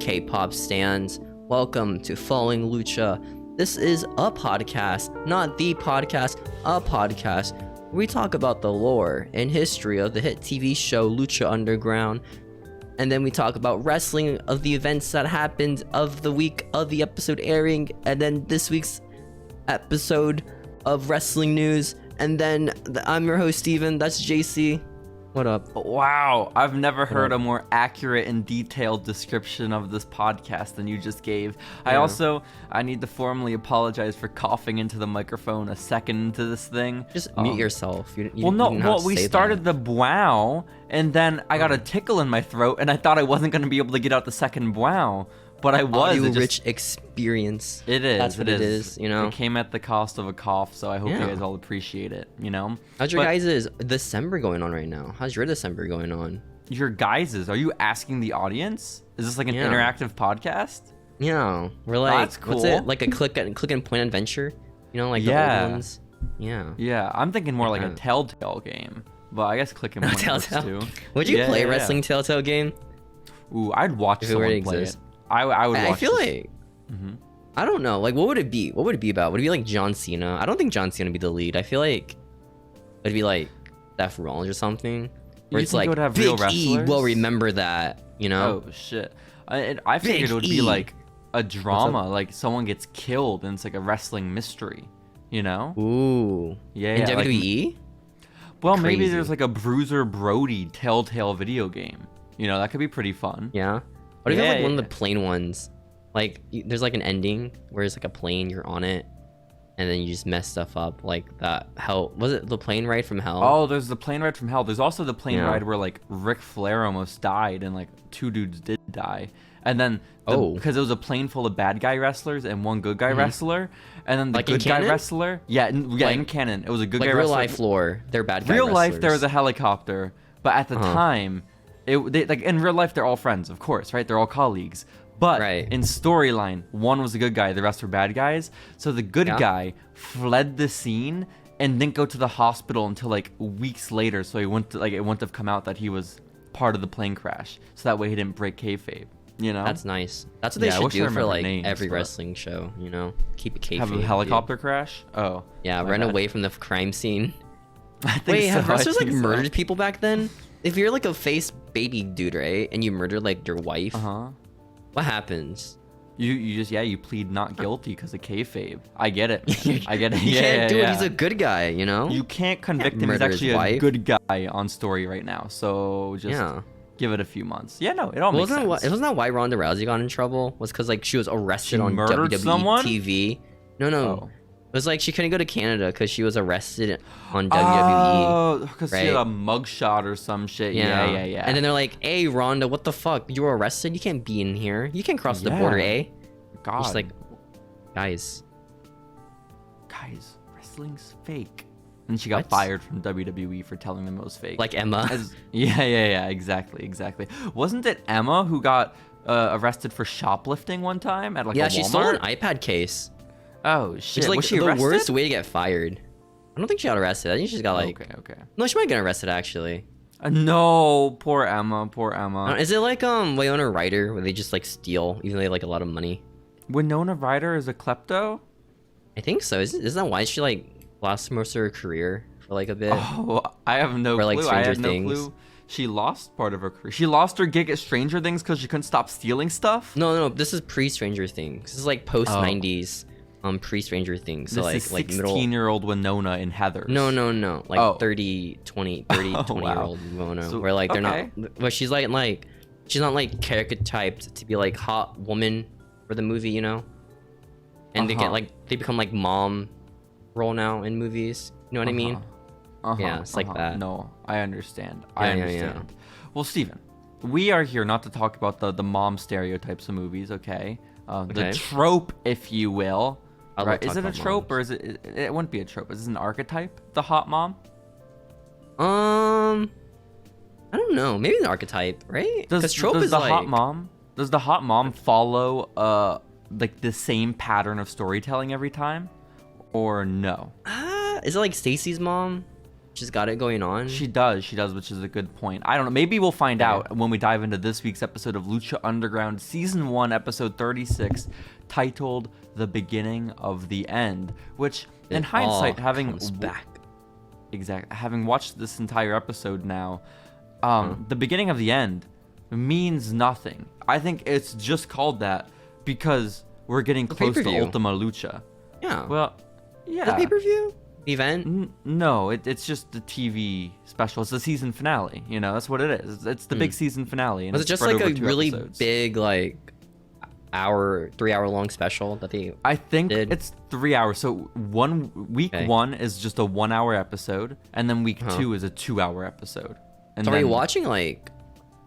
K-pop stans? Welcome to Following Lucha. This is a podcast, not the podcast, a podcast where we talk about the lore and history of the hit TV show Lucha Underground, and then we talk about wrestling, of the events that happened of the week of the episode airing, and then this week's episode of wrestling news, and then I'm your host Steven, that's JC. What up? Wow, I've never heard a more accurate and detailed description of this podcast than you just gave. Yeah. I need to formally apologize for coughing into the microphone a second into this thing. Just mute yourself. We started the wow, and then I got a tickle in my throat, and I thought I wasn't going to be able to get out the second wow. But I was. Audio-rich experience. It is. That's what it is, you know? It came at the cost of a cough, so I hope you guys all appreciate it, you know? How's your guys' December going on right now? How's your December going on? Your guys'? Are you asking the audience? Is this like an interactive podcast? Yeah. We're like, that's cool. What's it? Like a click and point adventure? You know, like the old ones? Yeah. Yeah, I'm thinking more like a Telltale game. But I guess click and point works too. Would you play a wrestling Telltale game? Ooh, I'd watch someone play it. I would watch. I feel like I don't know. Like, what would it be? What would it be about? Would it be like John Cena? I don't think John Cena would be the lead. I feel like it'd be like Seth Rollins or something. Where it's like Big E will remember that. You know? Oh shit! I figured it would be like a drama, like someone gets killed, and it's like a wrestling mystery. You know? Ooh. Yeah. In WWE? Like, well, maybe there's like a Bruiser Brody Telltale video game. You know, that could be pretty fun. Yeah. What if you have like one of the plane ones? Like, there's like an ending where it's like a plane, you're on it, and then you just mess stuff up. Like that hell, was it the plane ride from hell? Oh, there's the plane ride from hell. There's also the plane ride where like Ric Flair almost died, and like two dudes did die. And then because it was a plane full of bad guy wrestlers and one good guy wrestler, and then the good guy wrestler, in canon it was a good guy wrestler. Real life lore, they're bad guy wrestlers. Real life there was a helicopter, but at the time. Like in real life, they're all friends, of course, right? They're all colleagues. But in storyline, one was a good guy, the rest were bad guys. So the good guy fled the scene and didn't go to the hospital until like weeks later. So it wouldn't have come out that he was part of the plane crash. So that way he didn't break kayfabe. You know? That's nice. That's what they should do for like every wrestling show. You know, keep it kayfabe. Have a helicopter crash? Oh, yeah, run away from the crime scene. I think Wait, have wrestlers like murdered people back then? If you're like a face baby dude, right, and you murder like your wife, what happens? You plead not guilty because of kayfabe. I get it. I get it. You can't do it. He's a good guy, you know. You can't convict him. He's actually a good guy on story right now. So just give it a few months. Yeah, no, it all makes sense. Wasn't that why Ronda Rousey got in trouble? Was because like she was arrested on WWE TV? No. It was like she couldn't go to Canada because she was arrested on WWE. Oh, because she had a mugshot or some shit. Yeah. And then they're like, "Hey, Ronda, what the fuck? You were arrested. You can't be in here. You can't cross the border, eh?" God. She's like, guys, wrestling's fake. And she got fired from WWE for telling them it was fake. Like Emma. Yeah. Exactly. Wasn't it Emma who got arrested for shoplifting one time at like a Walmart? She stole an iPad case. Oh shit! It's like was she the arrested? worst way to get fired. I don't think she got arrested. I think she's got like. Okay. No, she might get arrested actually. No, poor Emma. Is it like Winona Ryder where they just like steal even though they have like a lot of money? Winona Ryder is a klepto? I think so. Isn't that why she like lost most of her career for like a bit? Oh, I have no clue. Like I had no clue. She lost part of her career. She lost her gig at Stranger Things because she couldn't stop stealing stuff? No. This is pre-Stranger Things. This is like post-90s. Pre-Stranger Things, so this like is 16-year-old Winona in Heather. No, like 20 year old Winona, so, where like they're not, where she's not like archetyped to be like hot woman for the movie, you know, and they become like mom role now in movies. You know what I mean? Yeah, it's like that. No, I understand. Yeah. Well, Steven, we are here not to talk about the mom stereotypes of movies, okay? The trope, if you will. Right. Is it a trope or is it? It wouldn't be a trope. Is it an archetype? The hot mom? I don't know. Maybe an archetype, right? Because trope is the hot mom. Does the hot mom follow like the same pattern of storytelling every time, or no? Is it like Stacy's mom? She's got it going on. She does, which is a good point. I don't know. Maybe we'll find out when we dive into this week's episode of Lucha Underground, Season 1, Episode 36, titled The Beginning of the End, which, in hindsight, having watched this entire episode now, the beginning of the end means nothing. I think it's just called that because we're getting close to Ultima Lucha. Yeah. Well, yeah. The pay-per-view event? No, it's just the TV special. It's the season finale. You know, that's what it is. It's the big season finale. And was it just like a really big, like, 3-hour long special that they I think did? It's 3 hours. So week 1 is just a 1 hour episode, and then week 2 is a 2 hour episode. And so are you watching like?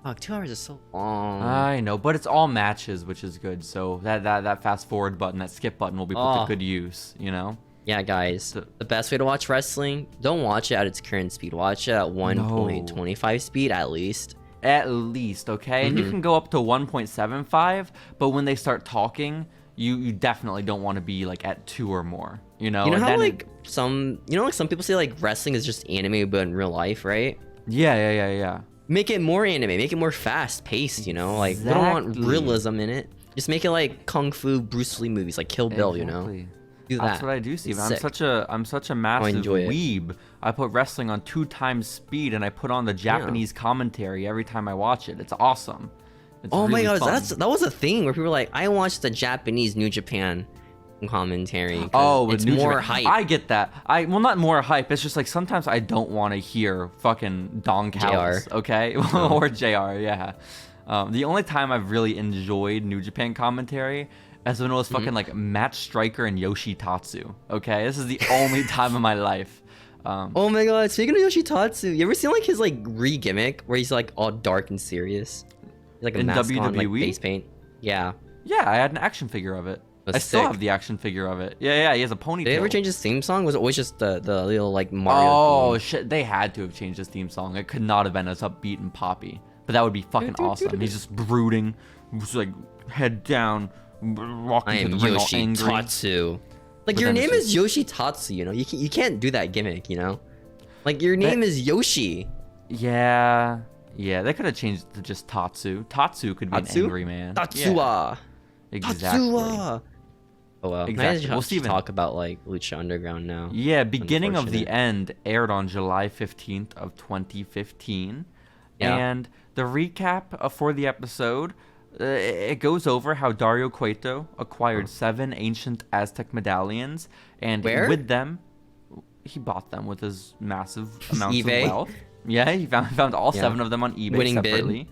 Oh, 2 hours is so long. I know, but it's all matches, which is good. So that fast forward button, that skip button, will be put to good use. You know. Yeah, guys, the best way to watch wrestling, don't watch it at its current speed. Watch it at 1.25 speed at least. At least, okay? And you can go up to 1.75, but when they start talking, you definitely don't want to be like at 2 or more, you know? You know how like some people say like wrestling is just anime but in real life, right? Yeah. Make it more anime, make it more fast paced, you know? Like, we don't want realism in it. Just make it like Kung Fu Bruce Lee movies, like Kill Bill, you know? Do that. That's what I do, Steven. I'm such a massive weeb. I put wrestling on 2 times speed, and I put on the Japanese commentary every time I watch it. It's awesome. It's really my god, fun. that was a thing where people were like, I watched the Japanese New Japan commentary. It's more hype. I get that. Not more hype. It's just like sometimes I don't want to hear fucking Don Callis, okay, or JR. Yeah. The only time I've really enjoyed New Japan commentary as when it was fucking like Matt Striker and Yoshitatsu. Okay, this is the only time of my life. Oh my god, speaking of Yoshitatsu, you ever seen like his like re-gimmick where he's like all dark and serious? He's like a mask WWE? on, like face paint. Yeah. Yeah, I had an action figure of it. I still have the action figure of it. Yeah, he has a ponytail. Did they ever change his theme song? Was it always just the little like Mario Oh theme? Shit, they had to have changed his theme song. It could not have been as upbeat and poppy. But that would be fucking awesome. He's just brooding, just like head down, walking I am Yoshitatsu. Like, your name is Yoshitatsu, you know? You can't do that gimmick, you know? Like, your name is Yoshi. Yeah, they could have changed it to just Tatsu. Tatsu could be an angry man. Tatsuwa. Yeah. Exactly. Tatsuwa. Oh well. Exactly. We'll talk about like Lucha Underground now. Yeah, Beginning of the End aired on July 15th of 2015. Yeah. And the recap for the episode, it goes over how Dario Cueto acquired 7 ancient Aztec medallions, and with them, he bought them with his massive amounts of wealth. Yeah, he found all 7 of them on eBay separately.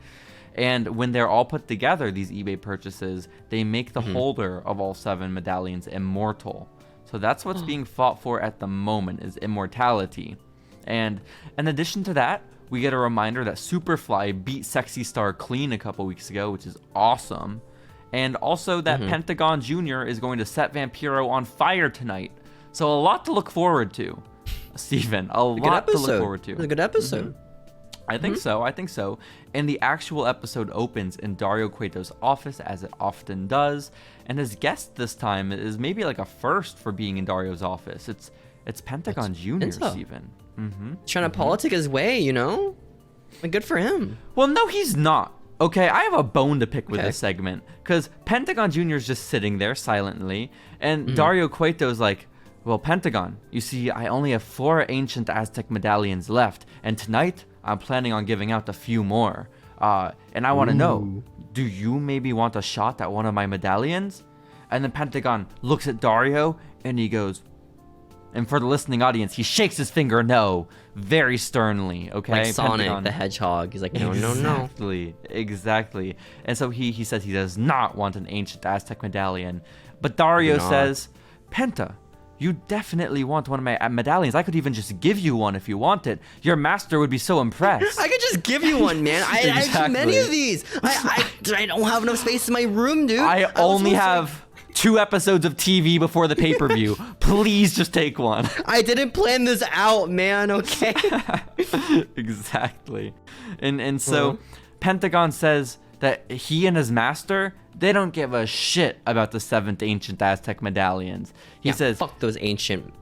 And when they're all put together, these eBay purchases, they make the holder of all 7 medallions immortal. So that's what's being fought for at the moment, is immortality. And in addition to that, we get a reminder that Superfly beat Sexy Star clean a couple weeks ago, which is awesome. And also that Pentagon Jr. is going to set Vampiro on fire tonight. So a lot to look forward to, Steven. A lot to look forward to. It was a good episode. I think so. And the actual episode opens in Dario Cueto's office, as it often does. And his guest this time is maybe like a first for being in Dario's office. It's Pentagon Jr., Steven. Trying to politic his way, you know? Like, good for him. Well, no, he's not. Okay, I have a bone to pick with this segment. Because Pentagon Jr. is just sitting there silently. And Dario Cueto's like, well, Pentagon, you see, I only have 4 ancient Aztec medallions left. And tonight, I'm planning on giving out a few more. And I want to know, do you maybe want a shot at one of my medallions? And then Pentagon looks at Dario and he goes, and for the listening audience, he shakes his finger no, very sternly, okay? Like Sonic the Hedgehog. He's like, no, no. Exactly. And so he says he does not want an ancient Aztec medallion. But Dario says, Penta, you definitely want one of my medallions. I could even just give you one if you want it. Your master would be so impressed. I could just give you one, man. I have many of these. I don't have enough space in my room, dude. I only have 2 episodes of TV before the pay-per-view. Please just take one. I didn't plan this out, man, okay? Exactly. And so Pentagon says that he and his master, they don't give a shit about the 7th ancient Aztec medallions. He says, fuck those ancient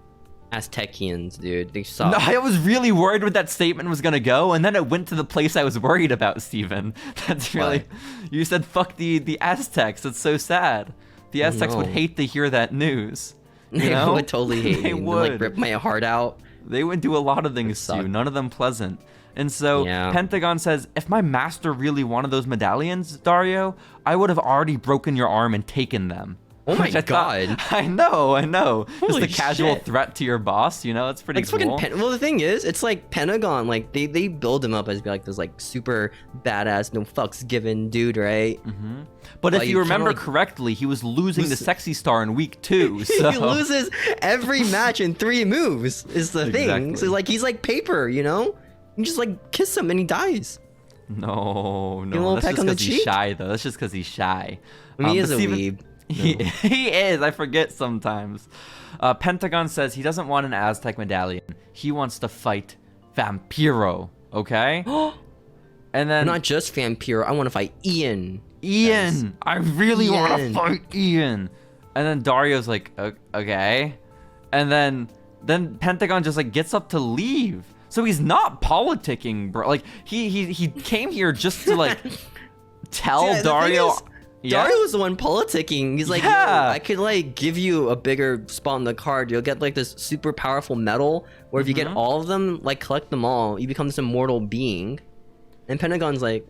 Aztecians, dude. They suck. No, I was really worried where that statement was gonna go, and then it went to the place I was worried about, Steven. That's really... What? You said, fuck the Aztecs. That's so sad. The Aztecs would hate to hear that news. They would totally hate They me. would. Like, rip my heart out. They would do a lot of things to you, none of them pleasant. And so Pentagon says, if my master really wanted those medallions, Dario, I would have already broken your arm and taken them. Oh my god. I know. Holy Just a casual shit. threat to your boss, you know? It's pretty cool. Well, the thing is, it's like Pentagon, like they build him up as like this like super badass, no fucks given dude, right? Mm-hmm. But if you remember correctly, he was losing the sexy star in week 2. So. He loses every match in 3 moves is the thing. So like he's like paper, you know? You just like kiss him and he dies. No. That's just because he's shy though. That's just because he's shy. I mean, he is a weeb. He is. I forget sometimes. Pentagon says he doesn't want an Aztec medallion. He wants to fight Vampiro. Okay. And then not just Vampiro. I want to fight Ian. I really want to fight Ian. And then Dario's like, okay. And then Pentagon just like gets up to leave. So he's not politicking, bro. Like he came here just to like tell Dario. Dario was the one politicking. He's like, yo, I could like give you a bigger spot on the card. You'll get like this super powerful medal, where if you get all of them, like collect them all, you become this immortal being. And Pentagon's like,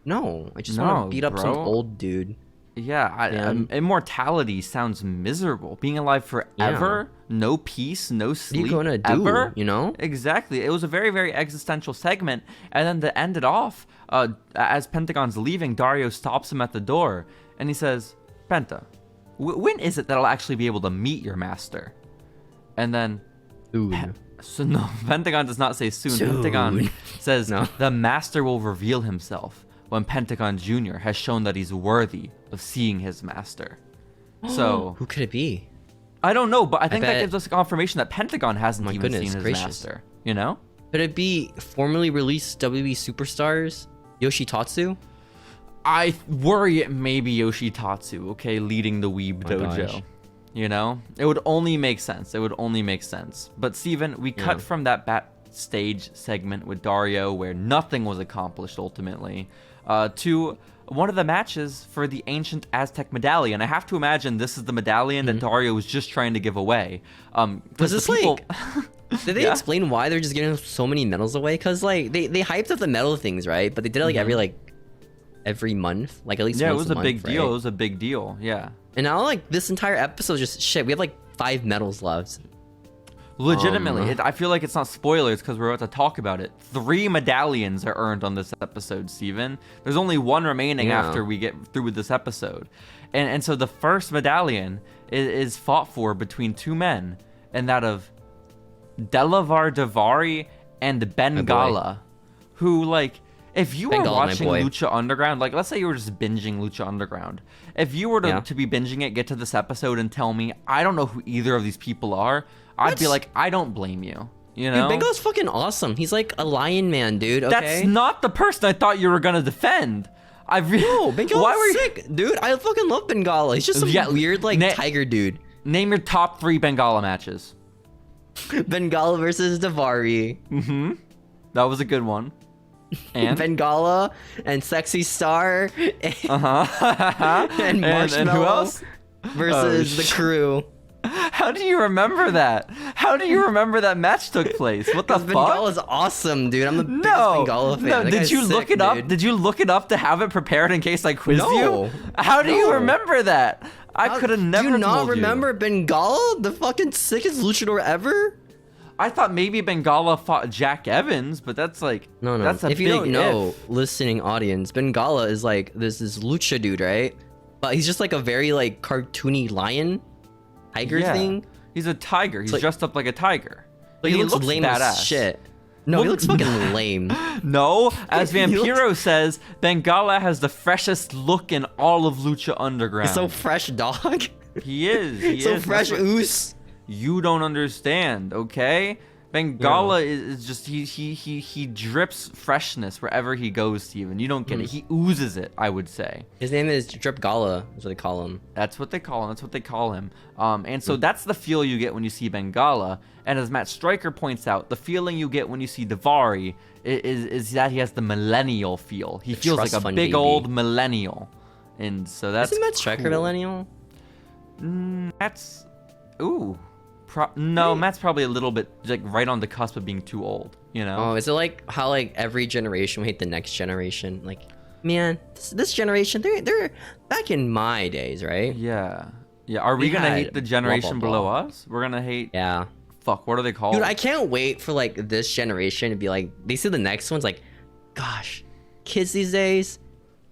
no, I just want to beat up some old dude. Immortality sounds miserable. Being alive forever, no peace, no sleep. What are you gonna do? Ever? You know? Exactly. It was a very, very existential segment. And then to end it off, as Pentagon's leaving, Dario stops him at the door and he says, Penta, when is it that I'll actually be able to meet your master? And then so no, Pentagon does not say soon. Pentagon says the master will reveal himself when Pentagon Jr. has shown that he's worthy of seeing his master. So who could it be? I don't know, but I think that gives us confirmation that Pentagon hasn't even seen his master. You know? Could it be formerly released WWE superstars Yoshitatsu? I worry it may be Yoshitatsu, okay, leading the Weeb Dojo. Gosh. You know? It would only make sense. But Steven, we cut from that backstage segment with Dario where nothing was accomplished ultimately, to one of the matches for the ancient Aztec medallion. I have to imagine this is the medallion that Dario was just trying to give away. Was this like... Did they explain why they're just giving so many medals away? Because like they hyped up the medal things, right? But they did it like every month, like at least once a month. It was a big deal. It was a big deal. Yeah. And now like this entire episode just shit. We have like 5 medals left. Legitimately, I feel like it's not spoilers because we're about to talk about it. 3 medallions are earned on this episode, Steven. There's only 1 remaining after we get through with this episode. And so the first medallion is fought for between 2 men, and that of Delavar Davari and Bengala, who, like, if you were watching Lucha Underground, like, let's say you were just binging Lucha Underground. If you were to be binging it, get to this episode and tell me, I don't know who either of these people are, I'd be like, I don't blame you. You know? Dude, Bengala's fucking awesome. He's like a lion man, dude, okay? That's not the person I thought you were gonna defend. No, Bengala's sick, dude. I fucking love Bengala. He's just some weird, like, tiger dude. Name your top 3 Bengala matches. Bengala versus Davari. That was a good one. And Bengala and Sexy Star and, and Marshmallow and who else? Versus the Crew. How do you remember that? How do you remember that match took place? What the fuck? Bengala's awesome, dude. I'm the biggest Bengala fan. No, did you look it up? Did you look it up to have it prepared in case I quiz you? How do you remember that? I could have never told you. Do you not remember Bengala, the fucking sickest luchador ever? I thought maybe Bengala fought Jack Evans, but that's like that's a big if. If you don't know, listening audience, Bengala is like this lucha dude, right? But he's just like a very like cartoony lion, tiger thing. He's a tiger. He's dressed up like a tiger. But he looks lame as shit. No, he looks fucking lame. No, as Vampiro says, Bengala has the freshest look in all of Lucha Underground. He's so fresh, dog. He is. So fresh, oos. You don't understand, okay? Bengala is just he drips freshness wherever he goes, Steven. You don't get it. He oozes it, I would say. His name is Drip Gala, is what they call him. That's what they call him. And so that's the feel you get when you see Bengala. And as Matt Stryker points out, the feeling you get when you see Daivari is that he has the millennial feel. He feels like a big old millennial. And so that's Isn't Matt Stryker millennial? That's no, Matt's probably a little bit like right on the cusp of being too old, you know? Oh, is it like how like every generation will hate the next generation? Like, man, this generation, they're back in my days, right? Yeah. Are we gonna hate the generation below us? We're gonna hate. Yeah. Fuck, what are they called? Dude, I can't wait for like this generation to be like, they see the next one's like, gosh, kids these days,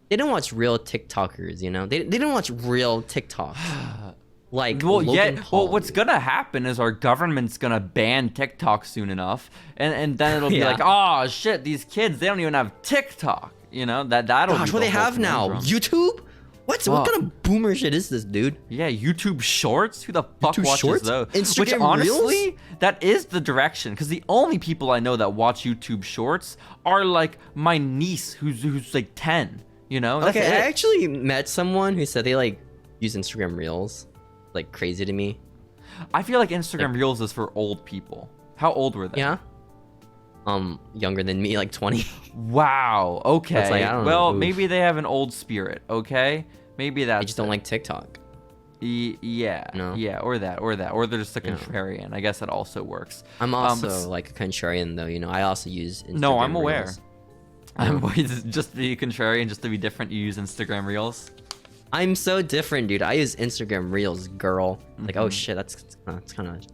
they don't watch real TikTokers, you know? They don't watch real TikToks. Like, well, what's gonna happen is our government's gonna ban TikTok soon enough, and then it'll be like, oh shit, these kids, they don't even have TikTok, you know? That'll. Gosh, what they have now? YouTube? What kind of boomer shit is this, dude? Yeah, YouTube Shorts. Who the fuck YouTube watches Shorts? those? Instagram Which honestly, Reels? that is the direction. Because the only people I know that watch YouTube Shorts are like my niece, who's like 10. You know? That's okay, it. I actually met someone who said they like use Instagram Reels. Like crazy to me. I feel like Instagram Reels is for old people. How old were they? Yeah. Younger than me, like 20. Wow. Okay. Like, I don't well, know. maybe they have an old spirit. Okay. Maybe that's. They just don't like TikTok. Yeah. No. Yeah. Or they're just a contrarian. I guess that also works. I'm also like a contrarian, though. You know, I also use Instagram No, I'm aware. Reels. I'm just to be contrarian, just to be different. You use Instagram Reels. I'm so different, dude. I use Instagram Reels, girl. Like, oh shit, that's kind of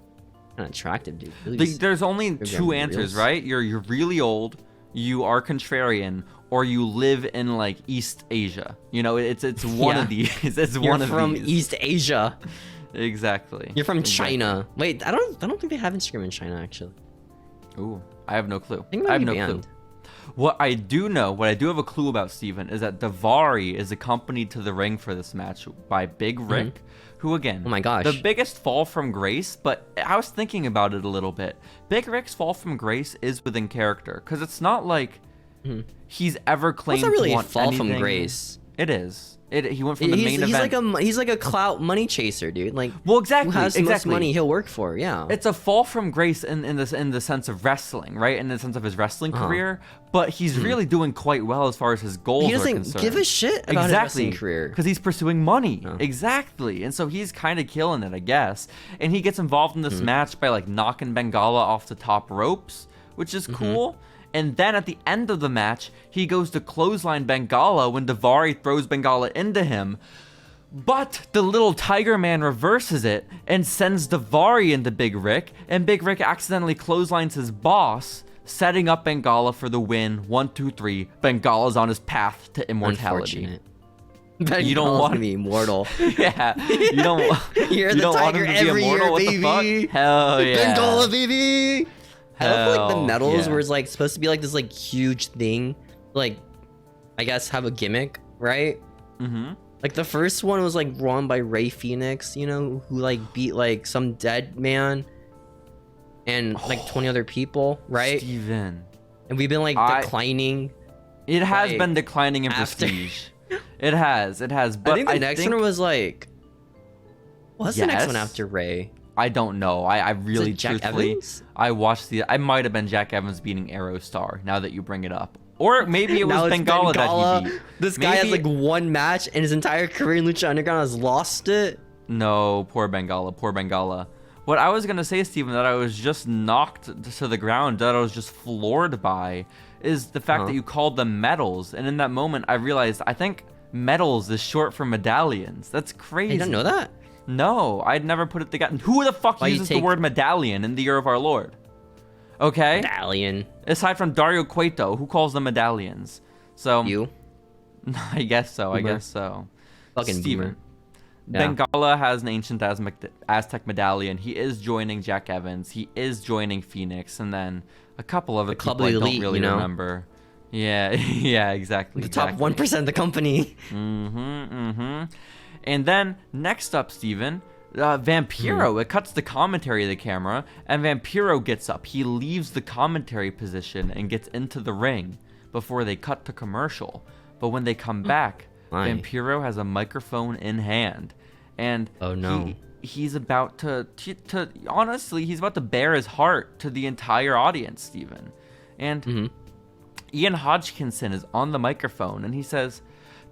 attractive, dude. Really There's only two answers, right? You're really old, you are contrarian, or you live in like East Asia. You know, it's one of these. It's one of these. You're from East Asia. Exactly. You're from China. Wait, I don't think they have Instagram in China actually. Ooh, I have no clue. I have no clue. What I do have a clue about, Steven, is that Daivari is accompanied to the ring for this match by Big Rick, who again, oh my gosh, the biggest fall from grace, but I was thinking about it a little bit. Big Rick's fall from grace is within character, because it's not like he's ever claimed to really want fall anything. From grace. It is. He went from the main event. He's like a clout money chaser, dude. Like, well, exactly. Who has the most money he'll work for? Yeah. It's a fall from grace in the sense of wrestling, right? In the sense of his wrestling career, but he's really doing quite well as far as his goals are concerned. He doesn't give a shit about his wrestling career because he's pursuing money. Exactly, and so he's kind of killing it, I guess. And he gets involved in this match by like knocking Bengala off the top ropes, which is cool. And then at the end of the match, he goes to clothesline Bengala when Daivari throws Bengala into him. But the little Tiger Man reverses it and sends Daivari into Big Rick, and Big Rick accidentally clotheslines his boss, setting up Bengala for the win. 1, 2, 3. Bengala's on his path to immortality. You don't want to be immortal. Yeah, you don't. You're you the don't Tiger want him to be every immortal? year, What baby. the fuck? Hell yeah, Bengala, baby. I love like the medals yeah. where it's like supposed to be like this like huge thing, like I guess have a gimmick, right? Like the first one was like won by Ray Phoenix, you know, who like beat like some dead man and like 20 other people, right? Steven. And we've been like declining. It has been declining in prestige. It has. But I think the next one was like, what's the next one after Ray? I don't know. I really truthfully, Evans? I watched I might have been Jack Evans beating Aerostar. Now that you bring it up, or maybe it was Bengala that he beat. This guy has like one match in his entire career in Lucha Underground, has lost it. No, poor Bengala. What I was gonna say, Steven, that I was just knocked to the ground, that I was just floored by, is the fact that you called them medals, and in that moment I realized I think medals is short for medallions. That's crazy. You don't know that? No, I'd never put it together. Who the fuck uses the word medallion in the year of our Lord? Okay? Medallion. Aside from Dario Cueto, who calls them medallions? So you? I guess so. Boomer. I guess so. Fucking Steven. Yeah. Bengala has an ancient Aztec medallion. He is joining Jack Evans. He is joining Phoenix, and then a couple other people I don't really remember. Yeah, yeah, exactly. The top 1% of the company. And then next up, Steven, Vampiro, it cuts the commentary of the camera, and Vampiro gets up. He leaves the commentary position and gets into the ring before they cut to commercial. But when they come back, Vampiro has a microphone in hand, and he's about to honestly, he's about to bare his heart to the entire audience, Steven. And Ian Hodgkinson is on the microphone, and he says,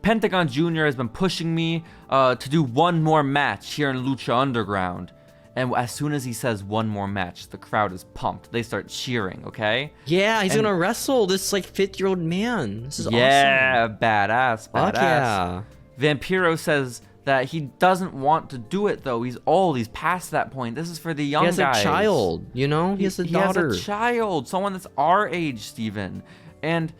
Pentagon Jr. has been pushing me to do one more match here in Lucha Underground. And as soon as he says one more match, the crowd is pumped. They start cheering, okay? Yeah, he's going to wrestle this, like, 50-year-old man. This is awesome. Yeah, badass. Fuck yeah. Vampiro says that he doesn't want to do it, though. He's old. He's past that point. This is for the young guys. He has a child, you know? He has a daughter. He has a child. Someone that's our age, Steven. And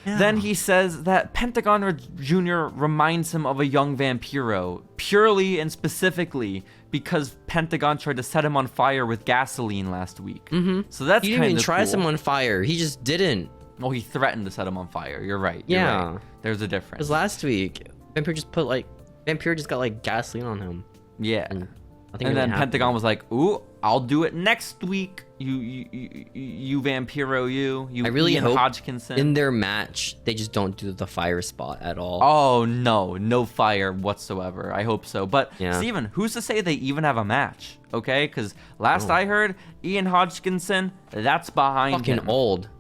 then he says that Pentagon Jr. reminds him of a young Vampiro, purely and specifically because Pentagon tried to set him on fire with gasoline last week. So that's he didn't even try to set him on fire. He just didn't. Well, he threatened to set him on fire. You're right. You're right. There's a difference. Because last week, Vampiro just got like gasoline on him. Yeah. And then Pentagon was like, "Ooh, I'll do it next week. You Vampiro, you." I really hope Hodgkinson. In their match, they just don't do the fire spot at all. Oh no fire whatsoever. I hope so. But Steven, who's to say they even have a match? Okay, because last I heard, Ian Hodgkinson, that's behind him. Fucking old.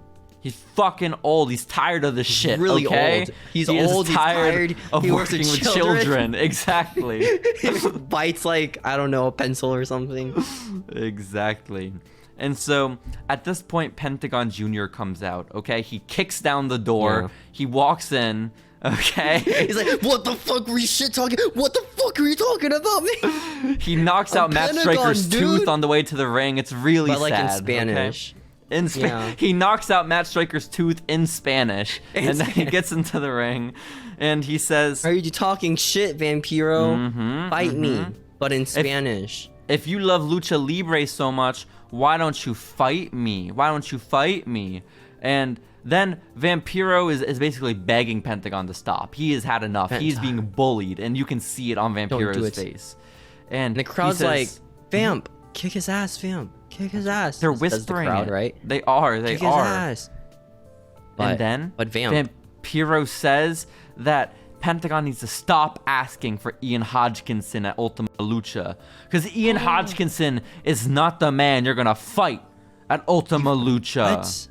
He's fucking old. He's tired of this shit. Really okay? old. He's old. He's tired of working with children. Exactly. He bites like, I don't know, a pencil or something. Exactly. And so at this point, Pentagon Jr. comes out. Okay, he kicks down the door. Yeah. He walks in. Okay. He's like, what the fuck were you shit talking? What the fuck were you talking about me? He knocks out Matt Striker's tooth on the way to the ring. It's really sad. But like in Spanish. Okay? He knocks out Matt Striker's tooth in Spanish, and then he gets into the ring, and he says, "Are you talking shit, Vampiro? Fight me, but in Spanish." If you love Lucha Libre so much, why don't you fight me? Why don't you fight me? And then Vampiro is basically begging Pentagon to stop. He has had enough. He's being bullied, and you can see it on Vampiro's face. And the crowd's like, "Vamp, kick his ass, Vamp. Kick his ass." They're whispering the crowd, it. Right? They are. They kick are. His ass. But Vampiro says that Pentagon needs to stop asking for Ian Hodgkinson at Ultima Lucha, because Ian Hodgkinson is not the man you're gonna fight at Ultima Lucha.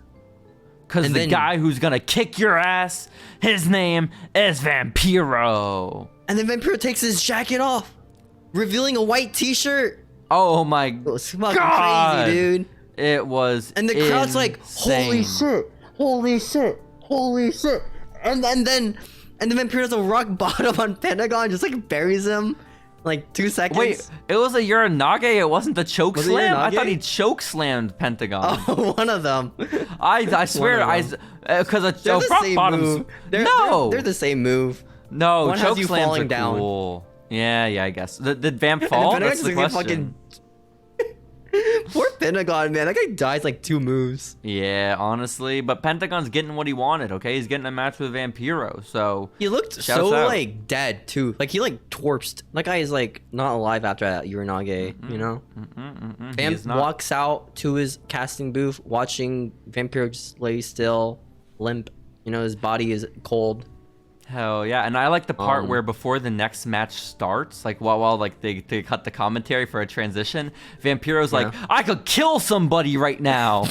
Because the guy who's gonna kick your ass, his name is Vampiro. And then Vampiro takes his jacket off, revealing a white T-shirt. Oh my God. It was fucking crazy, dude. It was And the crowd's like, holy shit, holy shit, holy shit. And then Vampiro does a rock bottom on Pentagon, just like buries him. Like 2 seconds. Wait, it was a Uranage? It wasn't the choke slam? I thought he choke slammed Pentagon. Oh, one of them. I swear, because a rock bottom. They're the same move. No, one choke has you slams falling are down. Cool. Yeah, I guess. Did Vamp fall? That's the question. Poor Pentagon, man. That guy dies like 2 moves. Yeah, honestly. But Pentagon's getting what he wanted, okay? He's getting a match with Vampiro, so... He looked so, like, dead, too. Like, he, like, torpsed. That guy is, like, not alive after that Uranage, you know? Vamp walks out to his casting booth, watching Vampiro just lay still, limp. You know, his body is cold. Hell yeah. And I like the part where before the next match starts, like while like they cut the commentary for a transition, Vampiro's like, I could kill somebody right now.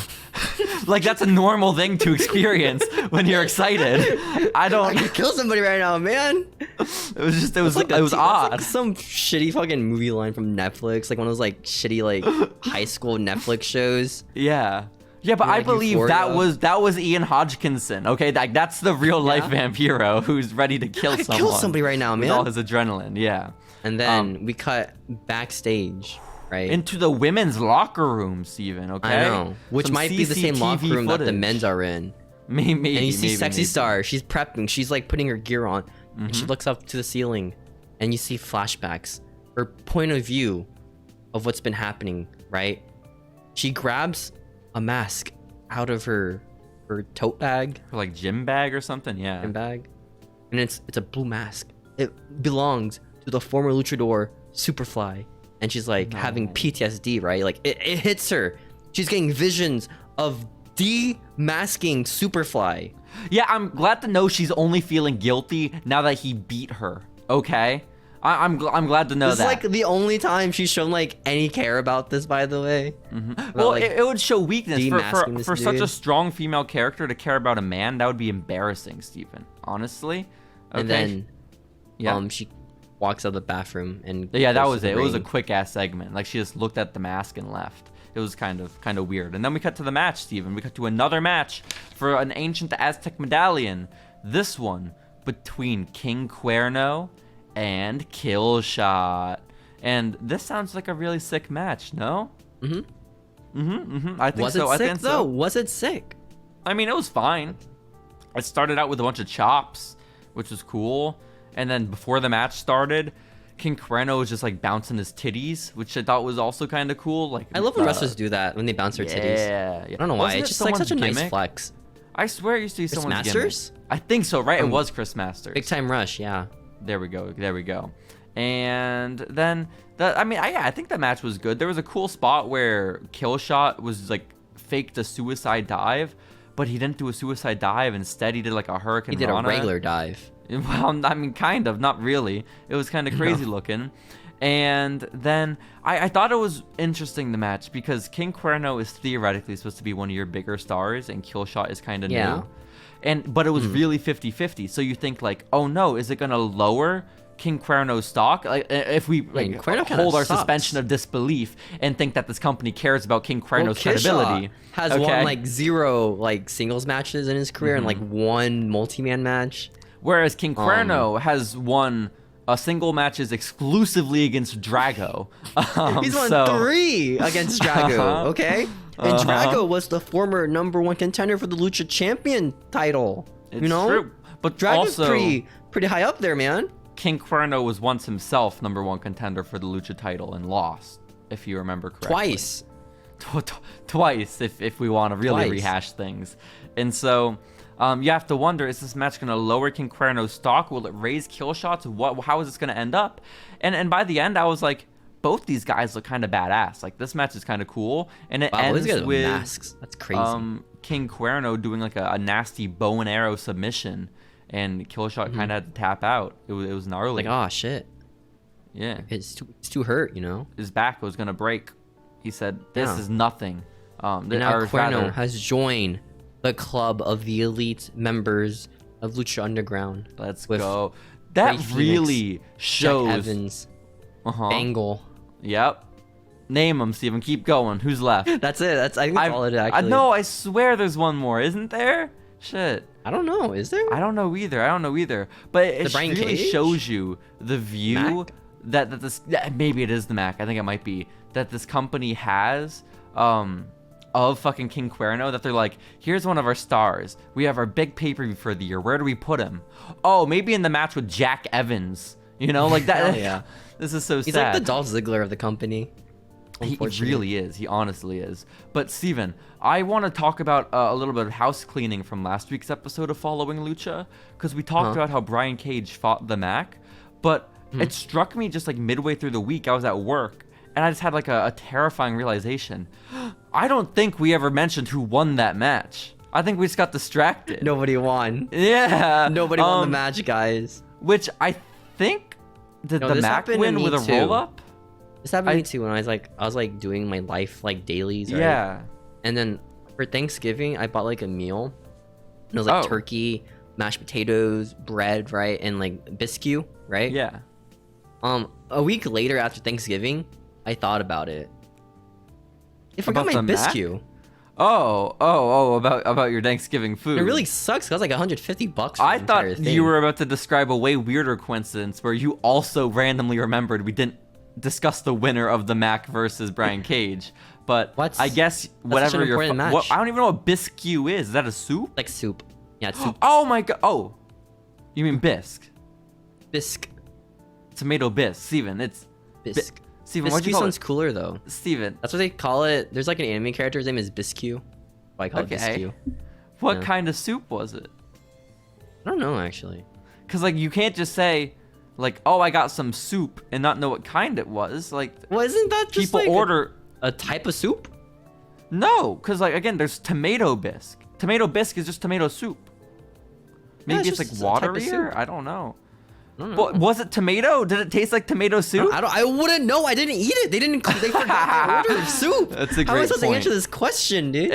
Like that's a normal thing to experience when you're excited. I could kill somebody right now, man. It was odd. Like some shitty fucking movie line from Netflix, like one of those like shitty like high school Netflix shows. Yeah. Yeah, but I believe Euphoria. that was Ian Hodgkinson. Okay, that's the real life Vampiro who's ready to kill someone. Kill somebody right now, man. With all his adrenaline, yeah. And then we cut backstage, right? Into the women's locker room, Steven, okay? I know. Which might be the same locker room that the men's are in. Maybe. And you see Sexy Star. She's prepping. She's like putting her gear on. And she looks up to the ceiling. And you see flashbacks. Her point of view of what's been happening, right? She grabs a mask out of her tote bag, or like gym bag or something, yeah. Gym bag, and it's a blue mask. It belongs to the former luchador Superfly, and she's like having PTSD, right? Like it hits her. She's getting visions of demasking Superfly. Yeah, I'm glad to know she's only feeling guilty now that he beat her. Okay, I'm glad to know that. This is like the only time she's shown like any care about this, by the way. Well, like, it would show weakness for such a dude. strong female character to care about a man. That would be embarrassing, Steven. Honestly. Okay. And then, she walks out of the bathroom and that was it. It was a quick ass segment. Like she just looked at the mask and left. It was kind of weird. And then we cut to the match, Steven. We cut to another match for an ancient Aztec medallion. This one between King Cuerno and Killshot. And this sounds like a really sick match, no? I think Was so. it sick though? Was it sick? I mean, it was fine. It started out with a bunch of chops, which was cool. And then before the match started, King Cuerno was just like bouncing his titties, which I thought was also kind of cool. Like I love when wrestlers do that when they bounce their titties. Yeah. I don't know why. It's just like such a nice flex. I swear it used to be someone's Masters? gimmick. I think so, right? It was Chris Masters. Big Time Rush, yeah. There we go. And then I think the match was good. There was a cool spot where Killshot was like faked a suicide dive, but he didn't do a suicide dive. Instead, he did like a hurricane. He did Rana. a regular dive. Well, I mean, kind of, not really. It was kind of crazy looking. And then I thought it was interesting, the match, because King Cuerno is theoretically supposed to be one of your bigger stars, and Killshot is kind of new. But it was really 50-50. So you think like, oh no, is it gonna lower King Cuerno's stock? Like if we hold our suspension of disbelief and think that this company cares about King Cuerno's credibility. Has won like 0 like singles matches in his career and like 1 multi-man match. Whereas King Cuerno has won single matches exclusively against Drago. He's won 3 against Drago, okay? And Drago was the former #1 contender for the Lucha Champion title. It's you know? true. But Drago's also, pretty high up there, man. King Cuerno was once himself #1 contender for the Lucha title and lost, if you remember correctly. Twice, if we want to really rehash things. And so you have to wonder, is this match going to lower King Cuerno's stock? Will it raise Killshot's? How is this going to end up? And by the end, I was like, both these guys look kind of badass. Like, this match is kind of cool. And it ends with masks. That's crazy. King Cuerno doing like a nasty bow and arrow submission, and Killshot kind of had to tap out. It was gnarly. Like, oh shit. Yeah. It's too hurt, you know? His back was going to break. He said, this is nothing. And now Cuerno has joined the club of the elite members of Lucha Underground. Let's go. That really shows. Jack Evans. Angle. Yep. Name them, Steven. Keep going. Who's left? That's it. I think that's all it actually. No, I swear there's one more. Isn't there? Shit. I don't know. Is there? I don't know either. But it really shows you the view that this. Maybe it is the Mac. I think it might be that this company has. Of fucking King Cuerno, that they're like, here's one of our stars. We have our big pay-per-view for the year. Where do we put him? Oh, maybe in the match with Jack Evans. You know, like that. Yeah. This is so sad. He's like the Dolph Ziggler of the company. He really is. He honestly is. But Steven, I want to talk about a little bit of house cleaning from last week's episode of Following Lucha, because we talked about how Brian Cage fought the Mac, but it struck me just like midway through the week. I was at work. And I just had like a terrifying realization. I don't think we ever mentioned who won that match. I think we just got distracted. Nobody won. Yeah. Nobody won the match, guys. Which I think, did the Mac win with a roll-up? This happened to me too when I was like doing my life like dailies, right? Yeah. And then for Thanksgiving, I bought like a meal. And it was like turkey, mashed potatoes, bread, right? And like biscuit, right? Yeah. A week later after Thanksgiving, I thought about it. I forgot my biscuit. About your Thanksgiving food. It really sucks. It was like $150. I thought you were about to describe a way weirder coincidence where you also randomly remembered we didn't discuss the winner of the Mac versus Brian Cage. But I guess whatever your match. I don't even know what biscuit is. Is that a soup? Like soup. Yeah, it's soup. Oh my god. Oh, you mean bisque? Bisque. Tomato bisque, Steven. It's bisque. Steven, Biscuit sounds cooler though. Steven. That's what they call it. There's like an anime character. His name is Biscuit. I call it Biscuit. What kind of soup was it? I don't know actually. Cause like you can't just say like, oh, I got some soup and not know what kind it was. Like, well, isn't that just people like order a type of soup? No, because like again, there's tomato bisque. Tomato bisque is just tomato soup. Maybe it's like waterier. I don't know. But was it tomato? Did it taste like tomato soup? I wouldn't know. I didn't eat it. They forgot my order of soup. That's a great point. How am I supposed to answer this question, dude?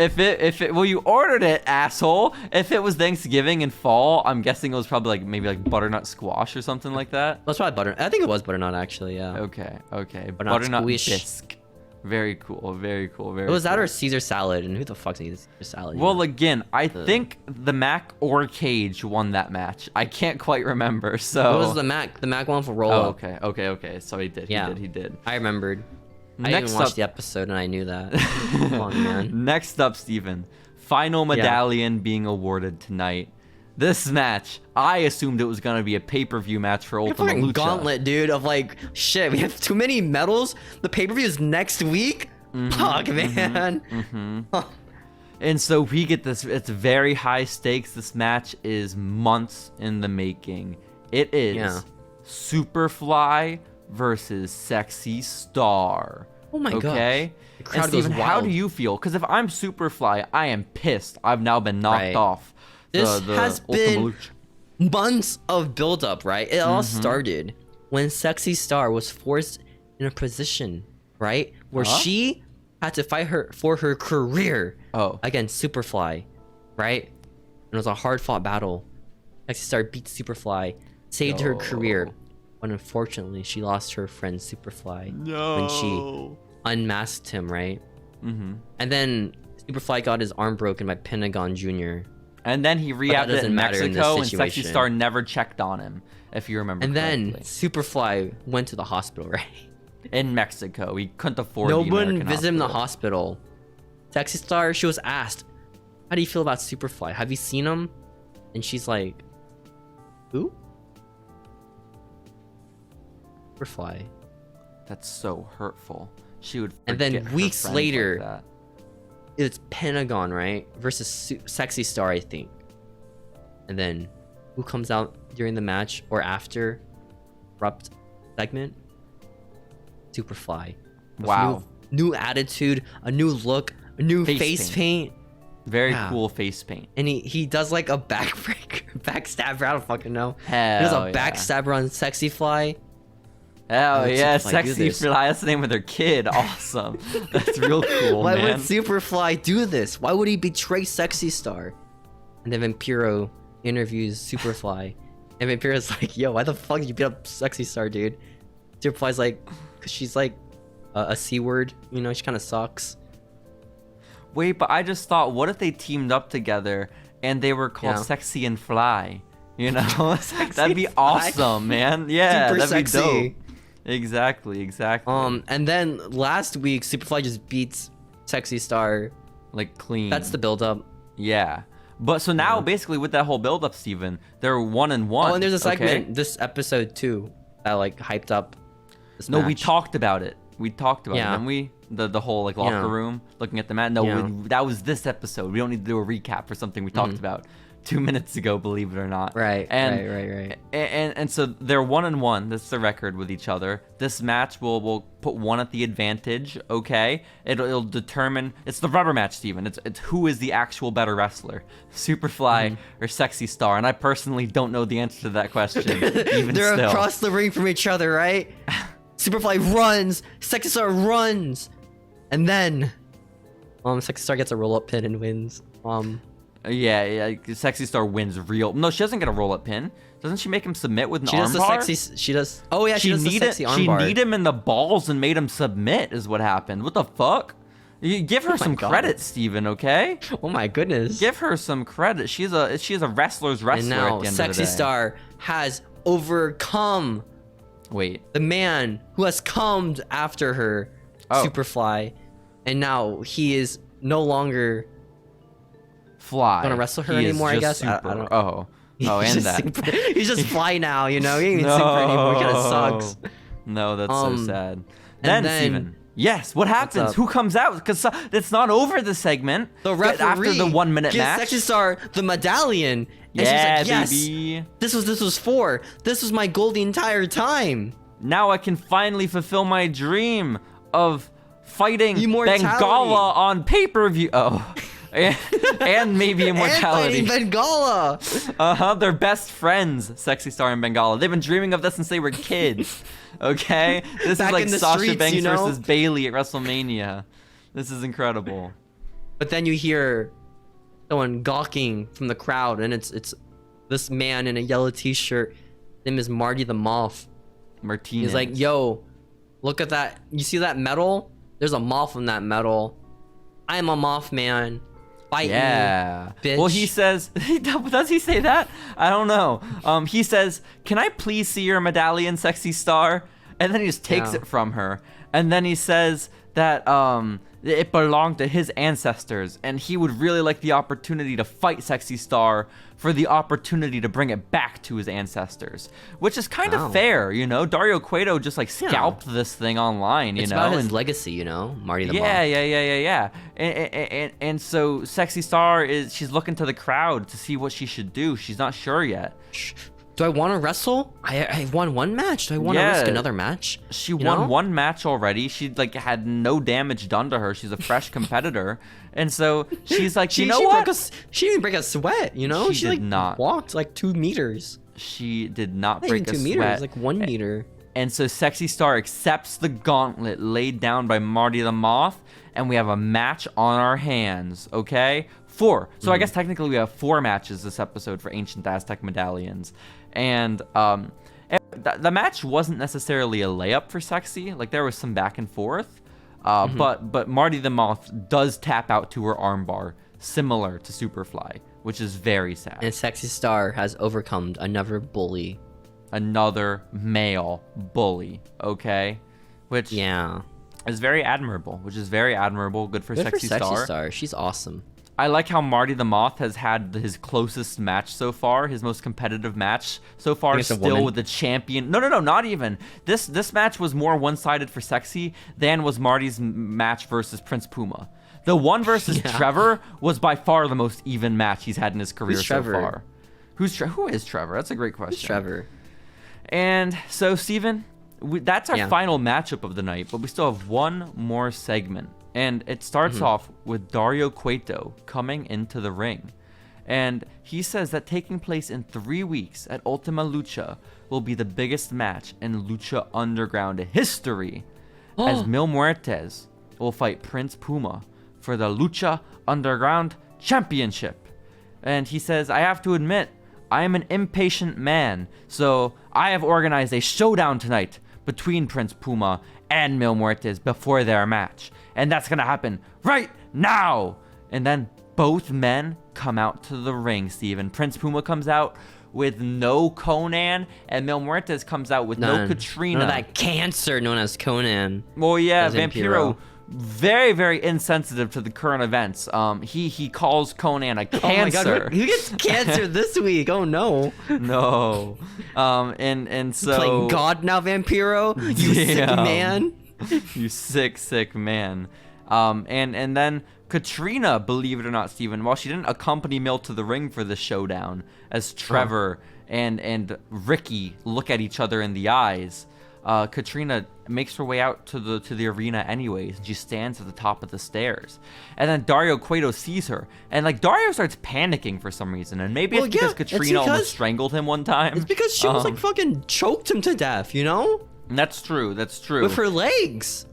Well, you ordered it, asshole. If it was Thanksgiving and fall, I'm guessing it was probably like maybe like butternut squash or something like that. That's probably butternut. I think it was butternut actually. Yeah. Okay. Butternut bisque. Very cool. It was that or Caesar salad, and who the fuck's eating Caesar salad? Well, again, I think the Mac or Cage won that match. I can't quite remember. So it was the Mac. The Mac won for roll up. Okay. So he did. He did. I remembered. I didn't watch the episode, and I knew that. Come on, man. Next up, Steven. Final medallion being awarded tonight. This match, I assumed it was going to be a pay-per-view match for Ultimate Lucha. Gauntlet, dude, of like, shit, we have too many medals. The pay-per-view is next week? Fuck, man. And so we get this, it's very high stakes. This match is months in the making. It is Superfly versus Sexy Star. Oh my god. Okay? The crowd and Steven, goes wild. how do you feel? Because if I'm Superfly, I am pissed. I've now been knocked off. This has been months of build-up, right? It all started when Sexy Star was forced in a position, right, where she had to fight for her career against Superfly, right? And it was a hard-fought battle. Sexy Star beat Superfly, saved her career, but unfortunately, she lost her friend Superfly when she unmasked him, right? And then Superfly got his arm broken by Pentagon Jr. And then he re-upped it in Mexico, and Sexy Star never checked on him, if you remember correctly. And then Superfly went to the hospital, right? In Mexico. He couldn't afford the No American one visited him in the hospital. Sexy Star, she was asked, how do you feel about Superfly? Have you seen him? And she's like, who? Superfly. That's so hurtful. She would And then weeks later, like that. It's Pentagon, right? Versus Sexy Star, I think. And then who comes out during the match or after Abrupt segment? Superfly. Wow. New attitude, a new look, a new face paint. Very cool face paint. And he does like a backstabber, I don't fucking know. Hell he does a backstabber on Sexy Fly. Hell yeah, Sexy Fly, that's the name of their kid. Awesome. That's real cool, Why man. would Superfly do this? Why would he betray Sexy Star? And then Vampiro interviews Superfly. And Vampiro's like, yo, why the fuck did you beat up Sexy Star, dude? Superfly's like, because she's like a C word, you know, she kind of sucks. Wait, but I just thought, what if they teamed up together and they were called Sexy and Fly? You know? That'd be awesome, man. Yeah, Super that'd sexy. be dope. Exactly. And then last week, Superfly just beats Sexy Star. Like, clean. That's the build-up. Yeah. But so now, basically, with that whole build-up, Steven, they're 1-1. Oh, and there's a segment, this episode, too, that, like, hyped up this match. We talked about it. We talked about it, didn't we? The whole, like, locker room, looking at the match. No, that was this episode. We don't need to do a recap for something we talked about 2 minutes ago, believe it or not. Right. And so they're 1-1. That's the record with each other. This match will put one at the advantage. Okay, it'll determine. It's the rubber match, Steven. It's who is the actual better wrestler, Superfly or Sexy Star. And I personally don't know the answer to that question. Even They're still. across the ring from each other, right? Superfly runs, Sexy Star runs, and then Sexy Star gets a roll-up pin and wins. Yeah, Sexy Star wins real. No, she doesn't get a roll-up pin. Doesn't she make him submit with an armbar? She does. Oh yeah, she does the sexy armbar. She kneed him in the balls and made him submit. Is what happened. What the fuck? You give her some credit, Steven. Okay. Oh my goodness. Give her some credit. She's a wrestler's wrestler. And now at the end Sexy of the day. Star has overcome. Wait. The man who has come after her, Superfly, and now he is no longer Fly. gonna wrestle her anymore. I guess. I don't. Oh, and that. He's just Fly now. You know, he ain't even super anymore. He kind of sucks. No, that's so sad. And then Steven. Yes, what happens? Who comes out? Because it's not over the segment. The referee after the 1 minute gives match. Sexy Star the medallion. And Yeah, she's like, yes, baby. This was my goal the entire time. Now I can finally fulfill my dream of fighting Immortality. Bengala on pay-per-view. Oh. and maybe immortality. And fighting Bengala. They're best friends, Sexy Star and Bengala. They've been dreaming of this since they were kids. Okay? This Back is like in the Sasha streets, Banks you know? versus Bailey at WrestleMania. This is incredible. But then you hear someone gawking from the crowd, and it's this man in a yellow t-shirt. His name is Marty the Moth. Martinez. He's like, yo, look at that. You see that metal? There's a moth in that metal. I'm a moth man. Fight me, bitch. Well, he says, does he say that? I don't know. He says, can I please see your medallion, Sexy Star? And then he just takes it from her. And then he says that it belonged to his ancestors, and he would really like the opportunity to fight Sexy Star for the opportunity to bring it back to his ancestors, which is kind of fair, you know. Dario Cueto just like scalped this thing online, you it's know. about his legacy, you know, Marty the Moth. Yeah. And so Sexy Star she's looking to the crowd to see what she should do. She's not sure yet. Do I want to wrestle? I won one match. Do I want to risk another match? She won one match already. She like had no damage done to her. She's a fresh competitor, and so she's like, you know what? She didn't break a sweat. You know, she did not. Walked like 2 meters. She did not Not break even a 2 sweat. meters, like 1 meter. And so Sexy Star accepts the gauntlet laid down by Marty the Moth, and we have a match on our hands. Okay, 4. So I guess technically we have 4 matches this episode for Ancient Aztec Medallions. And the match wasn't necessarily a layup for Sexy. Like, there was some back and forth. But Marty the Moth does tap out to her armbar, similar to Superfly, which is very sad. And Sexy Star has overcome another bully. Another male bully, okay? Which is very admirable. Good for Sexy Star. She's awesome. I like how Marty the Moth has had his closest match so far, his most competitive match so far, still with the champion. No, not even. This match was more one-sided for Sexy than was Marty's match versus Prince Puma. The one versus Trevor was by far the most even match he's had in his career so far. Who is Trevor? That's a great question. Who's Trevor? And so, Steven, that's our final matchup of the night, but we still have one more segment. And it starts off with Dario Cueto coming into the ring. And he says that taking place in 3 weeks at Ultima Lucha will be the biggest match in Lucha Underground history. As Mil Muertes will fight Prince Puma for the Lucha Underground Championship. And he says, I have to admit, I am an impatient man. So I have organized a showdown tonight between Prince Puma and Mil Muertes before their match. And that's going to happen right now. And then both men come out to the ring, Steven. Prince Puma comes out with no Konnan, and Mil Muertes comes out with no Katrina. None of that cancer known as Konnan. Well, yeah, Vampiro, very, very insensitive to the current events. He calls Konnan a cancer. Oh my God, who gets cancer this week? Oh no. No. And so playing God now, Vampiro. You sick man. You sick man. And then Katrina, believe it or not, Steven, while she didn't accompany Mil to the ring for the showdown, as Trevor and Ricky look at each other in the eyes, Katrina makes her way out to the arena anyways, and she stands at the top of the stairs. And then Dario Cueto sees her, and like Dario starts panicking for some reason, and maybe it's because Katrina almost strangled him one time. It's because she was like fucking choked him to death, you know? That's true. With her legs.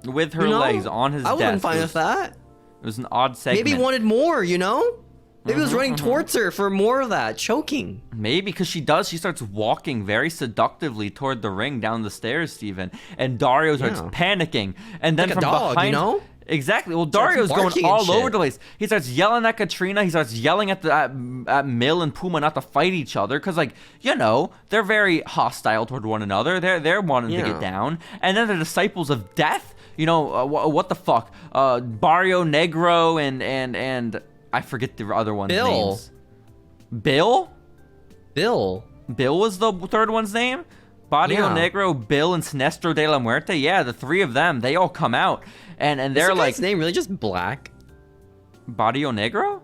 With her legs on his desk. I wouldn't fine with that. It was an odd segment. Maybe he wanted more, you know? Maybe he was running towards her for more of that, choking. Maybe, because she starts walking very seductively toward the ring down the stairs, Steven. And Dario starts panicking. And then like from a dog, behind, you know? Exactly. Well, Dario's going all over the place. He starts yelling at Katrina. He starts yelling at Mil and Puma not to fight each other because, like, you know, they're very hostile toward one another. They're wanting to get down. And then the Disciples of Death, you know, what the fuck? Barrio Negro and I forget the other one's names. Bill? Bill Was the third one's name? Barrio Negro, Bill, and Sinestro de la Muerte. Yeah, the three of them, they all come out. And they're like... Is his name really just Black? Barrio Negro?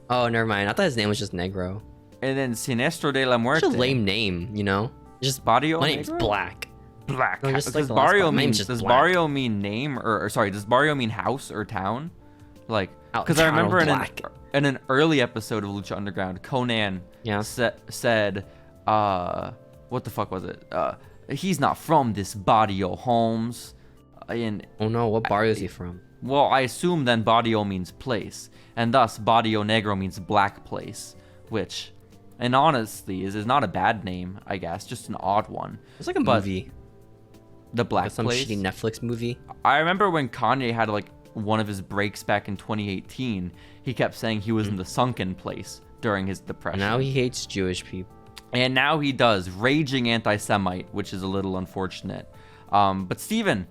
Oh, never mind. I thought his name was just Negro. And then Sinestro de la Muerte. Such a lame name, you know? Just Barrio My Negro? name's Black. Black. No, just like does Barrio Black. Barrio mean name or sorry, does Barrio mean house or town? Like, because I remember in an early episode of Lucha Underground, Konnan said, what the fuck was it? He's not from this barrio, Holmes. And oh no, what barrio is he from? Well, I assume then barrio means place, and thus Barrio Negro means black place, which, and honestly, is not a bad name, I guess, just an odd one. It's like a movie. The Black Some Place. shitty Netflix movie. I remember when Kanye had like one of his breaks back in 2018, he kept saying he was in the sunken place during his depression. Now he hates Jewish people. And now he does. Raging anti-Semite, which is a little unfortunate. But Steven,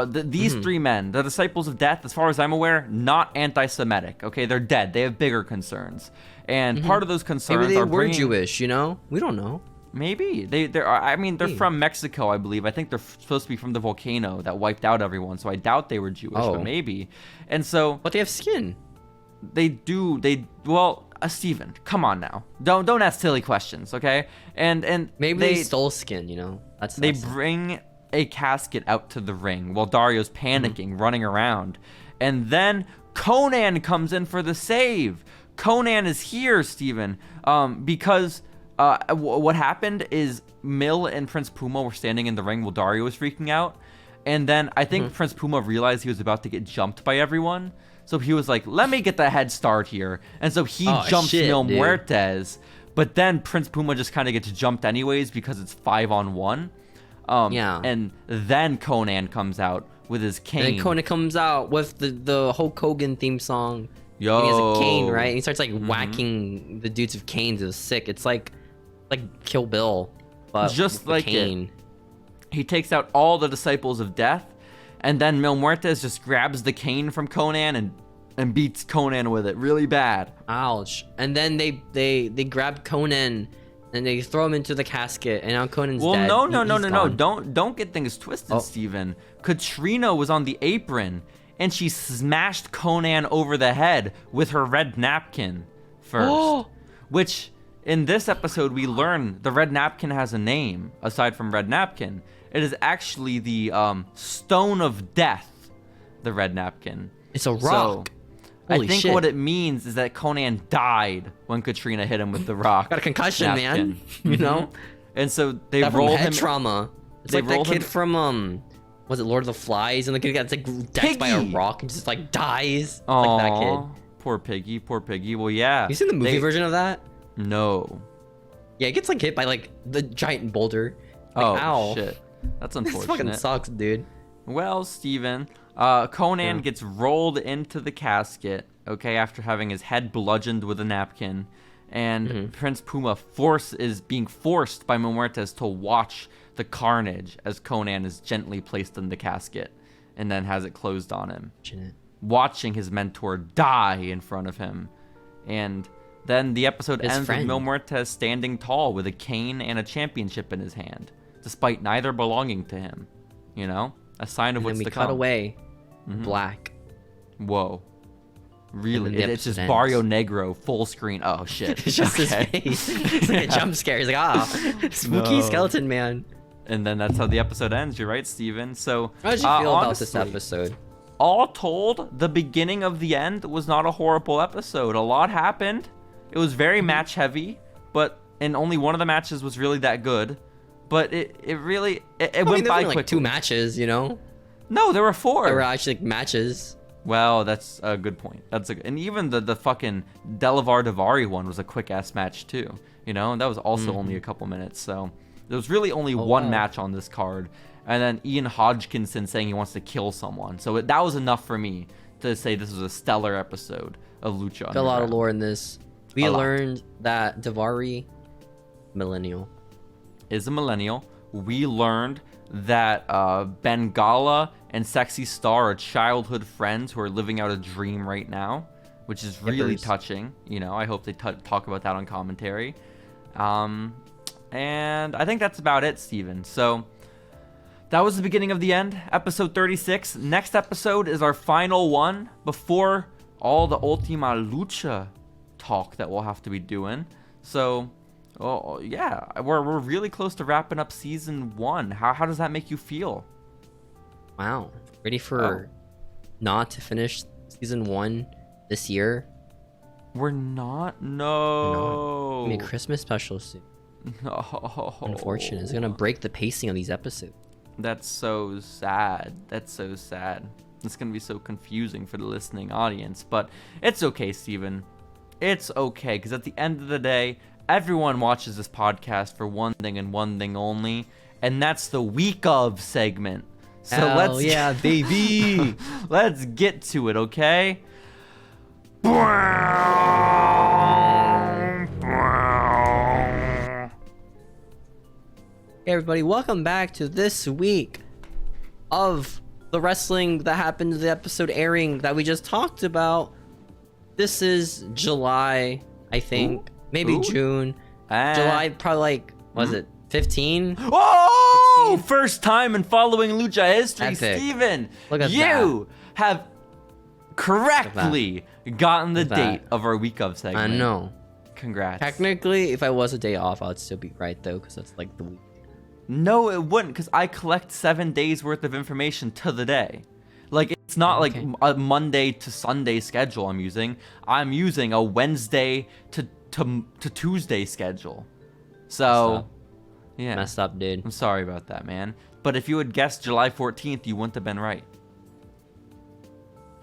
these three men, the Disciples of Death, as far as I'm aware, not anti-Semitic. Okay, they're dead. They have bigger concerns. And part of those concerns Maybe they were Jewish, you know? We don't know. Maybe they're from Mexico, I believe. I think they're supposed to be from the volcano that wiped out everyone, so I doubt they were Jewish, but maybe. And so, but they have skin. Steven, come on now, don't ask silly questions, okay? And maybe they stole skin, you know. They bring a casket out to the ring while Dario's panicking, running around, and then Konnan comes in for the save. Konnan is here, Steven, because. What happened is Mill and Prince Puma were standing in the ring while Dario was freaking out. And then I think Prince Puma realized he was about to get jumped by everyone. So he was like, let me get the head start here. And so he jumps Mil Muertes. But then Prince Puma just kind of gets jumped anyways because it's 5-on-1. And then Konnan comes out with his cane. And then Konnan comes out with the Hulk Hogan theme song. Yo. And he has a cane, right? And he starts like whacking the dudes with canes. It was sick. It's like Kill Bill, but just like cane. He takes out all the Disciples of Death, and then Mil Muertes just grabs the cane from Konnan and beats Konnan with it really bad. Ouch! And then they grab Konnan and they throw him into the casket, and now Conan's dead. No! Don't get things twisted, Steven. Katrina was on the apron, and she smashed Konnan over the head with her red napkin first, which. In this episode, we learn the red napkin has a name, aside from red napkin. It is actually the Stone of Death, the red napkin. It's a rock. So, I think what it means is that Konnan died when Katrina hit him with the rock. Got a concussion, man. You know? And so they roll him. Head trauma. It's like that kid from, was it Lord of the Flies? And the kid gets like decked by a rock and just like dies. Like that kid. Poor Piggy, poor Piggy. Well, yeah. You seen the movie version of that? No. Yeah, it gets like hit by like the giant boulder. Like, ow. Shit. That's unfortunate. This fucking sucks, dude. Well, Steven, Konnan gets rolled into the casket, okay, after having his head bludgeoned with a napkin. And Prince Puma is being forced by Mil Muertes to watch the carnage as Konnan is gently placed in the casket and then has it closed on him. Watching his mentor die in front of him. And then the episode ends with Mil Muertes standing tall with a cane and a championship in his hand, despite neither belonging to him. You know? A sign of what's to come. Cut away. Black. Whoa. Really? It's just Barrio Negro, full screen. Oh, shit. It's just his face. It's like a jump scare. He's like, spooky skeleton man. And then that's how the episode ends. You're right, Steven. So, how did you feel about this episode? All told, the beginning of the end was not a horrible episode. A lot happened. It was very match heavy, and only one of the matches was really that good. But it went by quickly. Like 2 matches, you know? No, there were 4. There were actually matches. Well, that's a good point. And even the fucking Delavar Davari one was a quick ass match too. You know, and that was also only a couple minutes. So there was really only one match on this card, and then Ian Hodgkinson saying he wants to kill someone. So that was enough for me to say this was a stellar episode of Lucha Underground. A lot of lore in this. We learned that Davari, millennial. Is a millennial. We learned that Bengala and Sexy Star are childhood friends who are living out a dream right now, which is really touching. You know, I hope they talk about that on commentary. And I think that's about it, Steven. So that was the beginning of the end, episode 36. Next episode is our final one before all the Ultima Lucha talk that we'll have to be doing. So, yeah, we're really close to wrapping up season 1. How does that make you feel? Wow. Ready for not to finish season 1 this year? We're not? No. I mean, Christmas special soon. No. Unfortunate. It's going to break the pacing of these episodes. That's so sad. That's so sad. It's going to be so confusing for the listening audience. But it's okay, Steven. It's okay. Because at the end of the day, everyone watches this podcast for one thing and one thing only. And that's the week of segment. So let's yeah, baby. Let's get to it, okay? Hey everybody, welcome back to this week of the wrestling that happened to the episode airing that we just talked about. This is July, I think. Maybe June. July, probably like, was it 15? Oh! 16? First time in Following Lucha history, Epic. Steven. Look at you have correctly gotten the date of our week of segment. I know. Congrats. Technically, if I was a day off, I would still be right though, because that's like the week. No, it wouldn't, because I collect 7 days worth of information to the day. Like, it's not like a Monday to Sunday schedule I'm using. I'm using a Wednesday to Tuesday schedule. So, yeah. Messed up, dude. I'm sorry about that, man. But if you had guessed July 14th, you wouldn't have been right.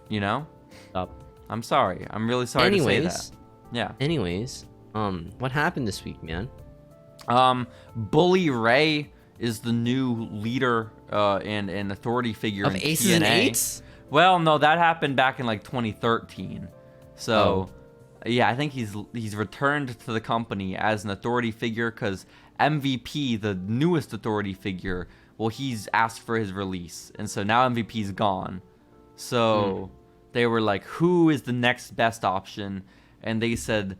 You know? Stop. I'm sorry. I'm really sorry to say that. Yeah. Anyways, what happened this week, man? Bully Ray is the new leader and authority figure of in Aces TNA. and Eights? Well, no, that happened back in like 2013. So, yeah, I think he's returned to the company as an authority figure because MVP, the newest authority figure, well, he's asked for his release, and so now MVP's gone. So they were like, who is the next best option? And they said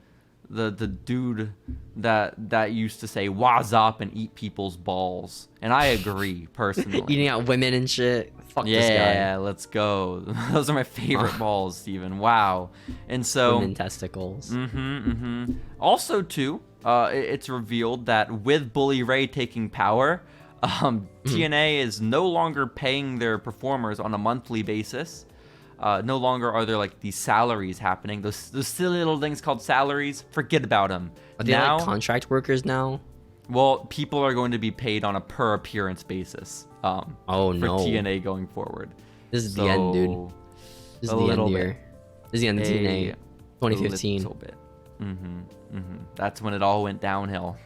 the dude that used to say "waz up" and eat people's balls, and I agree personally. Eating out women and shit. Fuck yeah, this guy. Yeah, let's go. Those are my favorite balls, Steven. Wow. And so women testicles. Also, too, it's revealed that with Bully Ray taking power, TNA is no longer paying their performers on a monthly basis. No longer are there like these salaries happening. Those silly little things called salaries. Forget about them. Are they like contract workers now? Well, people are going to be paid on a per appearance basis. For TNA going forward. This is the end, dude. This is the end year. This is the end of TNA. 2015. A little bit. That's when it all went downhill.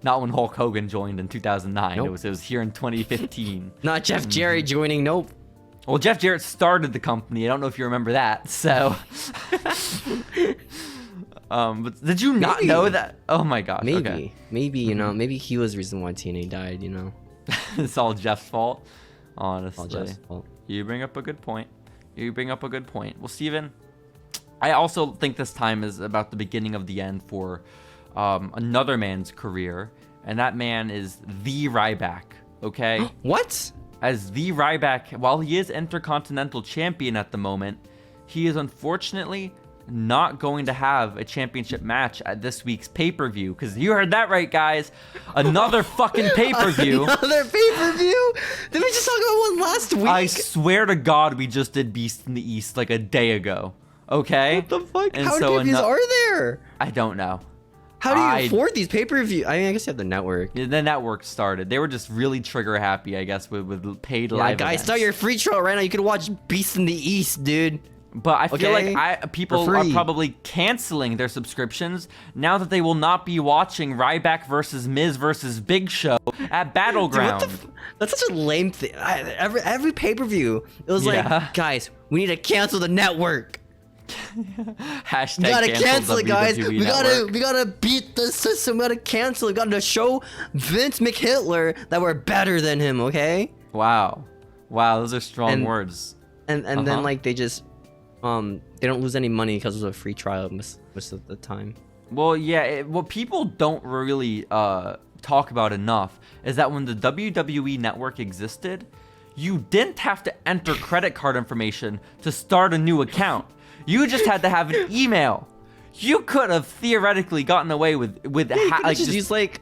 Not when Hulk Hogan joined in 2009. Nope. It was here in 2015. Not Jeff Jarrett joining. Nope. Well, Jeff Jarrett started the company. I don't know if you remember that. So, but did you not know that? Oh my gosh. Maybe you know, maybe he was the reason why TNA died. You know, it's all Jeff's fault. Honestly, all Jeff's fault. You bring up a good point. Well, Steven, I also think this time is about the beginning of the end for another man's career, and that man is the Ryback. Okay. What? As the Ryback, while he is Intercontinental Champion at the moment, he is unfortunately not going to have a championship match at this week's pay-per-view. Because you heard that right, guys. Another fucking pay-per-view. Another pay-per-view? Did we just talk about one last week? I swear to God, we just did Beast in the East like a day ago. Okay? What the fuck? How many pay-per-views are there? I don't know. How do you afford these pay-per-view? I mean, I guess you have the network. Yeah, the network started. They were just really trigger happy, I guess, with paid live guys, events. start your free trial right now. You can watch Beast in the East, dude. But I feel like people are probably canceling their subscriptions now that they will not be watching Ryback versus Miz versus Big Show at Battleground. Dude, that's such a lame thing. Every pay-per-view, it was like, guys, we need to cancel the network. Hashtag we gotta cancel it, guys. WWE We gotta beat the system. We gotta cancel it. We gotta show Vince McHitler that we're better than him. Okay. Wow, those are strong words. And then like they just they don't lose any money because of a free trial most of the time. Well, yeah. What people don't really talk about enough is that when the WWE Network existed, you didn't have to enter credit card information to start a new account. You just had to have an email. You could have theoretically gotten away with just use like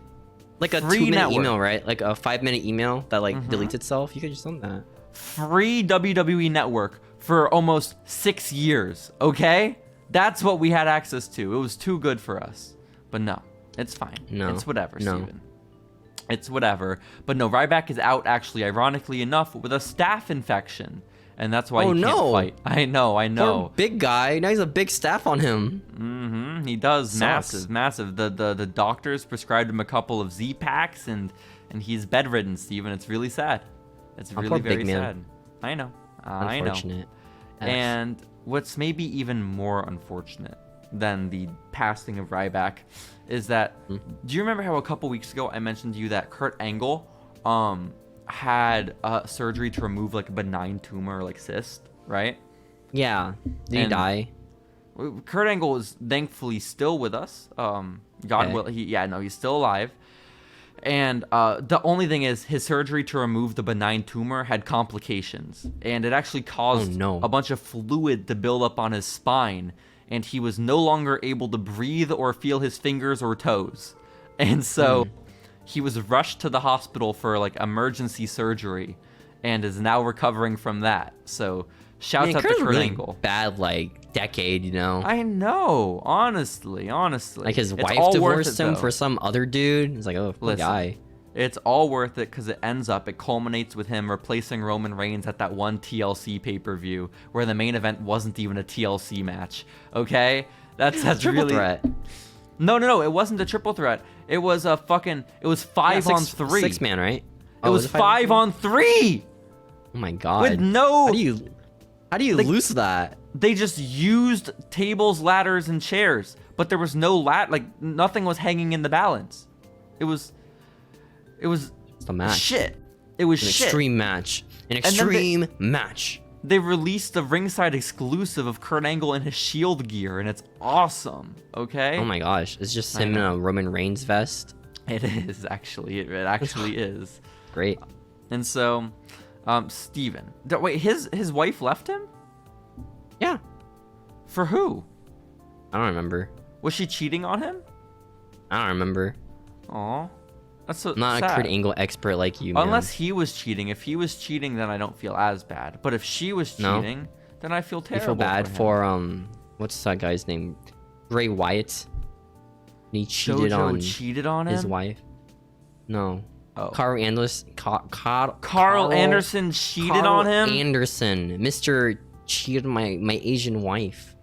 a 2-minute email, right? Like a 5-minute email that deletes itself. You could just done that. Free WWE Network for almost 6 years, okay? That's what we had access to. It was too good for us. But no, it's fine. No. It's whatever, Steven. It's whatever. But no, Ryback is out, actually, ironically enough, with a staph infection. And that's why he can't fight. I know. Poor big guy. Now he's a big staph on him. Mm-hmm. He does. Sucks. Massive. The doctors prescribed him a couple of Z-Packs, and he's bedridden, Steven. It's really sad. It's really very sad. I know. Unfortunate. I know. And what's maybe even more unfortunate than the passing of Ryback is that, do you remember how a couple weeks ago I mentioned to you that Kurt Angle had surgery to remove like a benign tumor or like cyst, right? Yeah. Did he die? Kurt Angle is thankfully still with us. He's still alive. And the only thing is, his surgery to remove the benign tumor had complications, and it actually caused a bunch of fluid to build up on his spine, and he was no longer able to breathe or feel his fingers or toes. And so he was rushed to the hospital for like emergency surgery, and is now recovering from that. So shouts out to Kurt Angle. Bad decade, you know. I know, honestly. Like his wife divorced him for some other dude. It's like, oh, poor guy. It's all worth it because it culminates with him replacing Roman Reigns at that one TLC pay-per-view where the main event wasn't even a TLC match. Okay, that's triple threat. No, it wasn't a triple threat. It was a fucking. It was 5 on 3. 6-man, right? It was 5 on 3. Oh my god. With no. How do you lose that? They just used tables, ladders, and chairs, but there was no nothing was hanging in the balance. It was a match. Shit. It was an shit. Extreme match. An extreme match. They released a ringside exclusive of Kurt Angle in his Shield gear, and it's awesome. Okay. Oh my gosh, it's just him in a Roman Reigns vest. It is actually. It actually is. Great. And so, Steven. Wait, his wife left him? Yeah. For who? I don't remember. Was she cheating on him? I don't remember. Aw. That's so I'm not sad. a Kurt Angle expert like you, man. Unless he was cheating. If he was cheating, then I don't feel as bad. But if she was cheating, then I feel terrible. You feel bad for what's that guy's name? Bray Wyatt. And he cheated on his wife. No. Oh. Carl Anderson. Carl Anderson cheated on him? Anderson. Mr. Cheated on my Asian wife.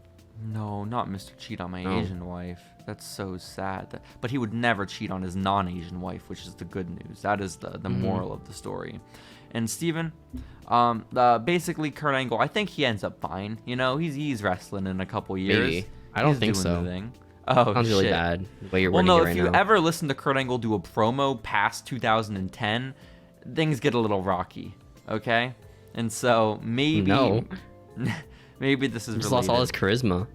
No, not Mr. Cheat on my Asian wife. That's so sad. But he would never cheat on his non-Asian wife, which is the good news. That is the moral of the story. And Steven, basically Kurt Angle, I think he ends up fine. You know, he's wrestling in a couple years. Maybe. I don't think so. Oh, sounds shit. really bad. The way you're wording it right now. If you ever listen to Kurt Angle do a promo past 2010, things get a little rocky. Okay, and so maybe maybe this is. He just lost all his charisma.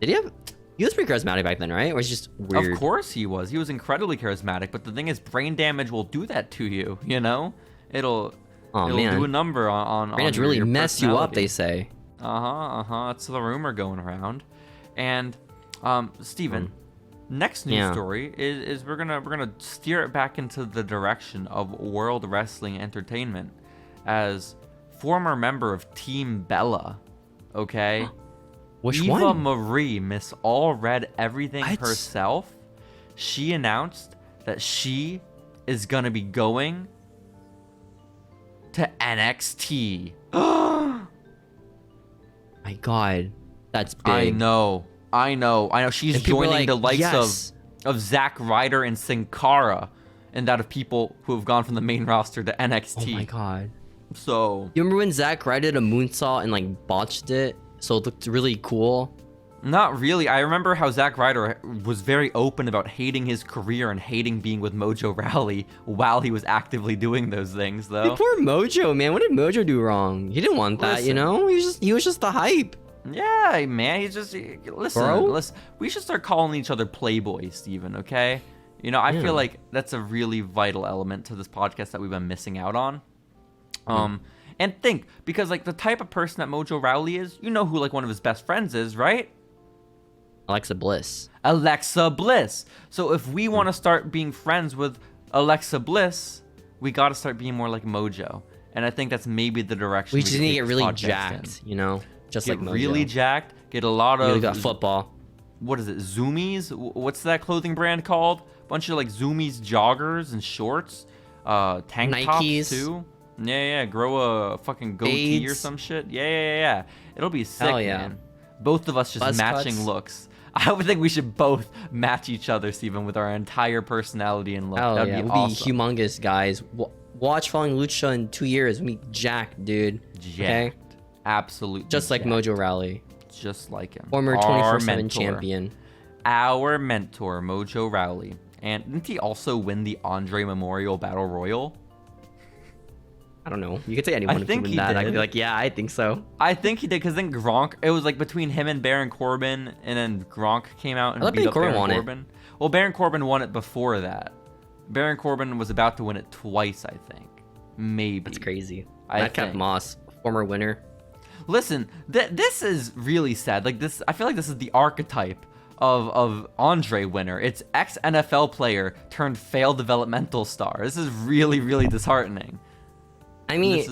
Did he have? He was pretty charismatic back then, right? Or was he just weird? Of course he was. He was incredibly charismatic. But the thing is, brain damage will do that to you. You know, it'll do a number on. Brain damage really mess you up. They say. It's the rumor going around, and Steven, next news story is we're gonna steer it back into the direction of World Wrestling Entertainment as former member of Team Bella. Okay. Which Eva one? Marie, Miss All Red Everything herself, she announced that she is going to be going to NXT. My God. That's big. I know. She's joining the likes of Zack Ryder and Sin Cara, and that of people who have gone from the main roster to NXT. Oh my God. So. You remember when Zack Ryder did a moonsault and botched it? So it looked really cool. Not really. I remember how Zack Ryder was very open about hating his career and hating being with Mojo Rawley while he was actively doing those things, though. Hey, poor Mojo, man. What did Mojo do wrong? He didn't want that, you know? He was just the hype. Yeah, man. Listen. We should start calling each other Playboy, Steven, okay? You know, I feel like that's a really vital element to this podcast that we've been missing out on. And think, because like the type of person that Mojo Rawley is, you know who like one of his best friends is, right? Alexa Bliss. So if we want to start being friends with Alexa Bliss, we got to start being more like Mojo. And I think that's maybe the direction we just need to get really jacked, you know? Just get like Mojo. Really jacked, get a lot of... You got football. What is it? Zoomies? What's that clothing brand called? Bunch of like Zoomies joggers and shorts. Tank Nikes. tops too. Yeah. Grow a fucking goatee or some shit. Yeah. It'll be sick, man. Both of us just Buzz matching cuts. looks. I would think we should both match each other, Steven, with our entire personality and look. That'd be awesome. Be humongous, guys. Watch Following Lucha in 2 years. We jacked, dude. Jacked. Okay? Absolutely. Just like Mojo Rawley. Just like him. Former 24/7 champion. Our mentor, Mojo Rawley. And didn't he also win the Andre Memorial Battle Royal? I don't know. You could say anyone if you win that. I'd be like, yeah, I think so. I think he did, because then Gronk, it was like between him and Baron Corbin, and then Gronk came out and beat up Baron Corbin. Well, Baron Corbin won it before that. Baron Corbin was about to win it twice, I think. Maybe. That's crazy. Madcap Moss, former winner. Listen, this is really sad. Like this, I feel like this is the archetype of Andre winner. It's ex-NFL player turned failed developmental star. This is really, really disheartening. I mean,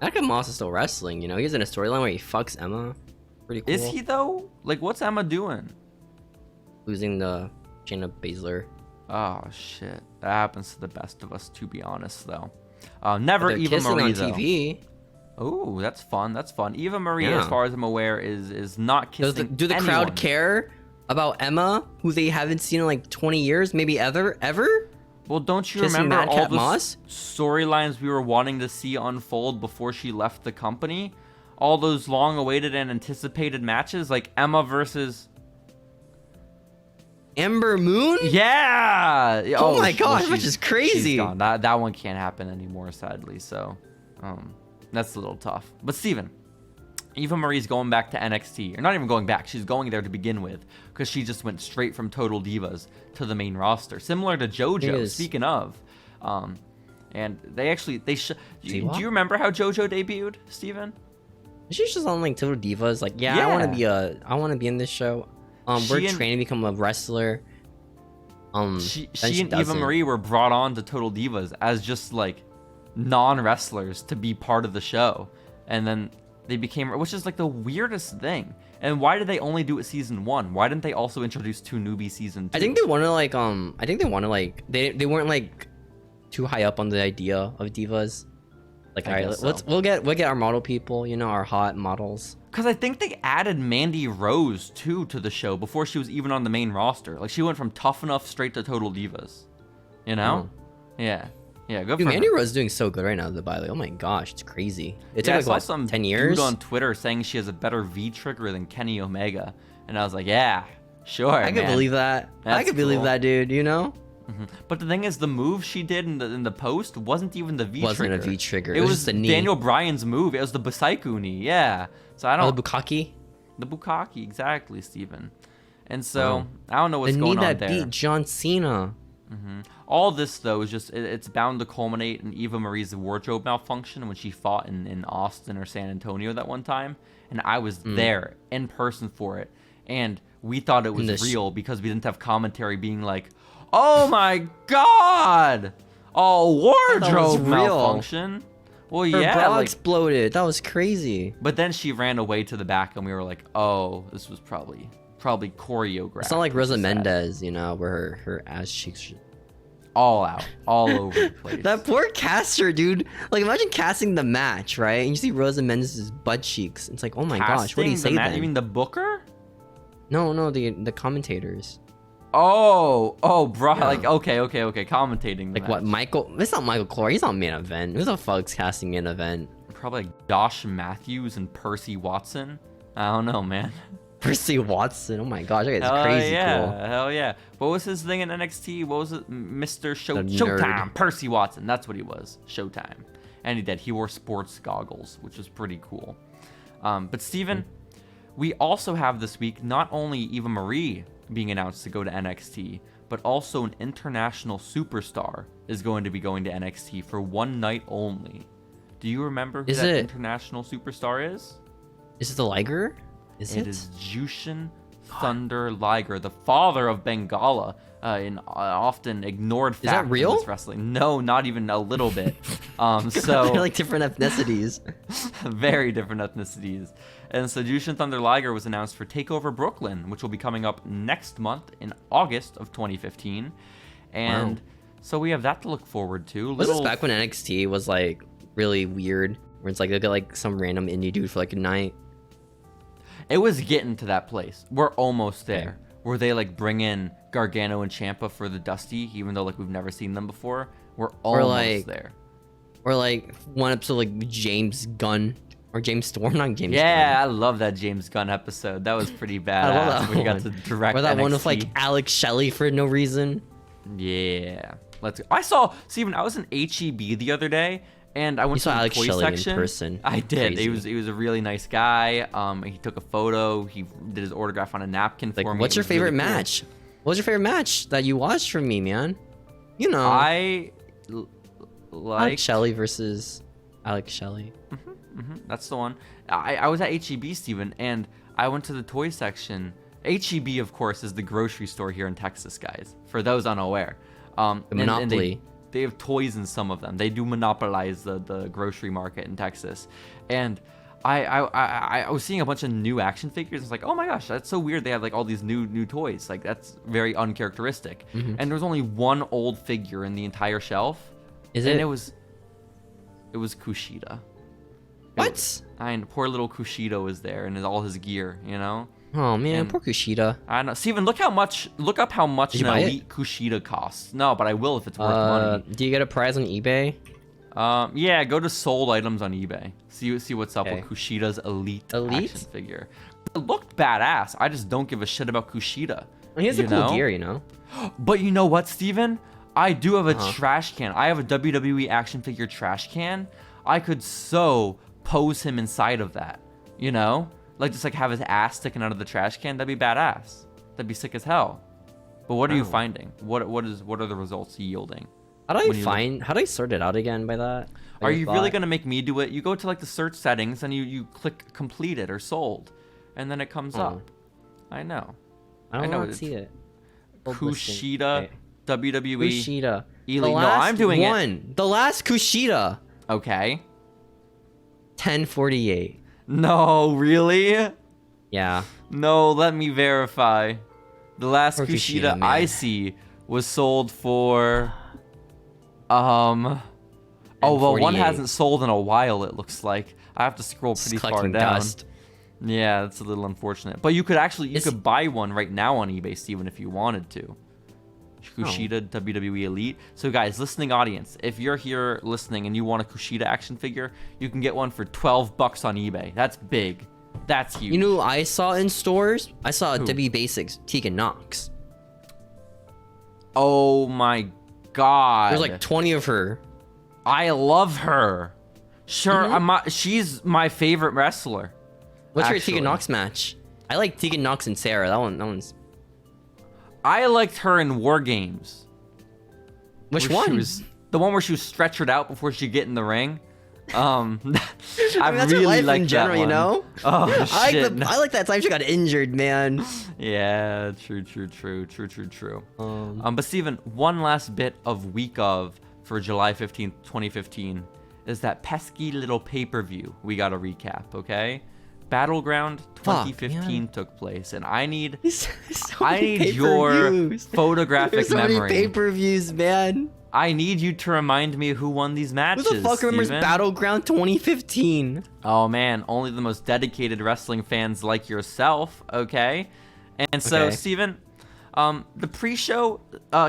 Madcap Moss is still wrestling, you know? He's in a storyline where he fucks Emma. Pretty cool. Is he, though? Like, what's Emma doing? Losing the Shayna Baszler. Oh, shit. That happens to the best of us, to be honest, though. Never Eva Marie, on though. TV. Oh, that's fun. Eva Marie, as far as I'm aware, is not kissing Do the crowd care about Emma, who they haven't seen in like 20 years, maybe ever? Well, don't you remember all the storylines we were wanting to see unfold before she left the company? All those long-awaited and anticipated matches, like Emma versus... Ember Moon? Yeah! Oh my gosh, which is crazy. She's gone. That one can't happen anymore, sadly, so... that's a little tough. But Steven, Eva Marie's going back to NXT. Or not even going back. She's going there to begin with. Because she just went straight from Total Divas to the main roster. Similar to JoJo, speaking of. And they actually... Do you remember how JoJo debuted, Steven? She's just on like Total Divas. Like, I want to be in this show. We're training to become a wrestler. She and Eva Marie were brought on to Total Divas as just like non-wrestlers to be part of the show, and then they became, which is like the weirdest thing. And why did they only do it season 1? Why didn't they also introduce 2 newbies season 2? I think they want to they weren't like too high up on the idea of divas. Like, all right, we'll get our model people, you know, our hot models. Because I think they added Mandy Rose too to the show before she was even on the main roster. Like, she went from Tough Enough straight to Total Divas. You know? Yeah, good for Mandy her. Rose is doing so good right now, by the way. Oh my gosh, it's crazy. It took like, some 10 years? Dude on Twitter saying she has a better V-trigger than Kenny Omega. And I was like, yeah, sure, I could believe that. I could believe that, dude, you know? But the thing is, the move she did in the post wasn't even the V-trigger. Wasn't a V-trigger. It was the knee. Daniel Bryan's move. It was the Busaiku knee, yeah. So I don't... the Bukkake? The Bukkake, exactly, Steven. And so, I don't know what's going on there. The knee that beat John Cena. All this, though, is just, it's bound to culminate in Eva Marie's wardrobe malfunction when she fought in Austin or San Antonio that one time. And I was there in person for it. And we thought it was real because we didn't have commentary being like, oh my god! Oh, wardrobe malfunction. Well, Her bra exploded. That was crazy. But then she ran away to the back, and we were like, "Oh, this was probably choreographed." It's not like Rosa Mendez, you know, where her ass cheeks all out, all over the place. That poor caster, dude. Like, imagine casting the match, right? And you see Rosa Mendez's butt cheeks. It's like, oh my gosh, what do you say then? You mean the booker? No, the commentators. Oh, bro. Yeah. Like, okay. Commentating. Like what, Michael? It's not Michael Cole. He's on main event. Who the fuck's casting main event? Probably like Josh Matthews and Percy Watson. I don't know, man. Percy Watson. Oh my gosh, that guy's crazy cool. Hell yeah. What was his thing in NXT? What was it? Mr. Showtime. Percy Watson. That's what he was. Showtime. And he wore sports goggles, which was pretty cool. But Steven, we also have this week not only Eva Marie being announced to go to NXT, but also an international superstar is going to be going to NXT for one night only. Do you remember who that international superstar is? Is it the Liger? It is Jushin Thunder Liger, the father of Bengala, in often ignored fact. Is that real? In this wrestling. No, not even a little bit. So they're like different ethnicities. Very different ethnicities. And so Jushin Thunder Liger was announced for TakeOver Brooklyn, which will be coming up next month in August of 2015. And so we have that to look forward to. Was this back when NXT was like really weird, where it's like they get like some random indie dude for like a night? It was getting to that place. We're almost there. Where they like bring in Gargano and Ciampa for the Dusty, even though like we've never seen them before. We're almost there. Or like one episode like James Gunn or James Storm, not James. Yeah, Gunn. I love that James Gunn episode. That was pretty badass. I love that when you got to direct. Or that NXT. one with like Alex Shelley for no reason. Yeah, let's. I saw Steven. I was in HEB the other day. And I went to the Alex toy Shelley section. In person. I did. Crazy. He was a really nice guy. He took a photo. He did his autograph on a napkin for me. What's your favorite match? Cool. What was your favorite match that you watched from me, man? You know, like Alex Shelley versus Alex Shelley. That's the one. I was at HEB, Steven, and I went to the toy section. HEB, of course, is the grocery store here in Texas, guys. For those unaware, the Monopoly. And they have toys in some of them. They do monopolize the grocery market in Texas. And I was seeing a bunch of new action figures. It's like, oh my gosh, that's so weird. They have like all these new toys. Like that's very uncharacteristic. And there was only one old figure in the entire shelf. And it was Kushida. What? Poor little Kushida was there and all his gear, you know? Oh man, poor Kushida. I know. Steven, look up how much an elite Kushida costs. No, but I will if it's worth money. Do you get a prize on eBay? Yeah, go to sold items on eBay. See what's up with Kushida's elite action figure. It looked badass. I just don't give a shit about Kushida. He has a cool gear, you know? But you know what, Steven? I do have a trash can. I have a WWE action figure trash can. I could so pose him inside of that, you know? Like, just like have his ass sticking out of the trash can. That'd be badass. That'd be sick as hell. But what are you finding? What are the results yielding? How do I sort it out again by that? Are you really gonna make me do it? You go to like the search settings and you click completed or sold, and then it comes up. I know. I don't want to see it. Kushida, WWE. Kushida. Elite. No, I'm doing it. The last Kushida. Okay. 1048. No, really? Yeah. No, let me verify. The last Kushida I see was sold for oh well, one hasn't sold in a while, it looks like. I have to scroll pretty far down. Dust. Yeah, that's a little unfortunate. But you could actually could buy one right now on eBay, Steven, if you wanted to. Kushida WWE Elite. So guys, listening audience, if you're here listening and you want a Kushida action figure, you can get one for $12 on eBay. That's big. That's huge. You know who I saw in stores? I saw W Basics, Tegan Knox. Oh my god. There's like 20 of her. I love her. Sure, she's my favorite wrestler. What's your Tegan Knox match? I like Tegan Knox and Sarah. That one's I liked her in War Games. Which one? The one where she was stretchered out before she get in the ring. I that's really her life like in general, that one. You know? Oh shit! I like that time she got injured, man. Yeah, true. But Steven, one last bit of week of for July 15th, 2015 is that pesky little pay-per-view we got to recap, okay? Battleground 2015 took place, and I need your photographic There's so memory. Many pay-per-views, man. I need you to remind me who won these matches. Who the fuck remembers Battleground 2015? Oh man, only the most dedicated wrestling fans like yourself, okay? And so, Steven, the pre-show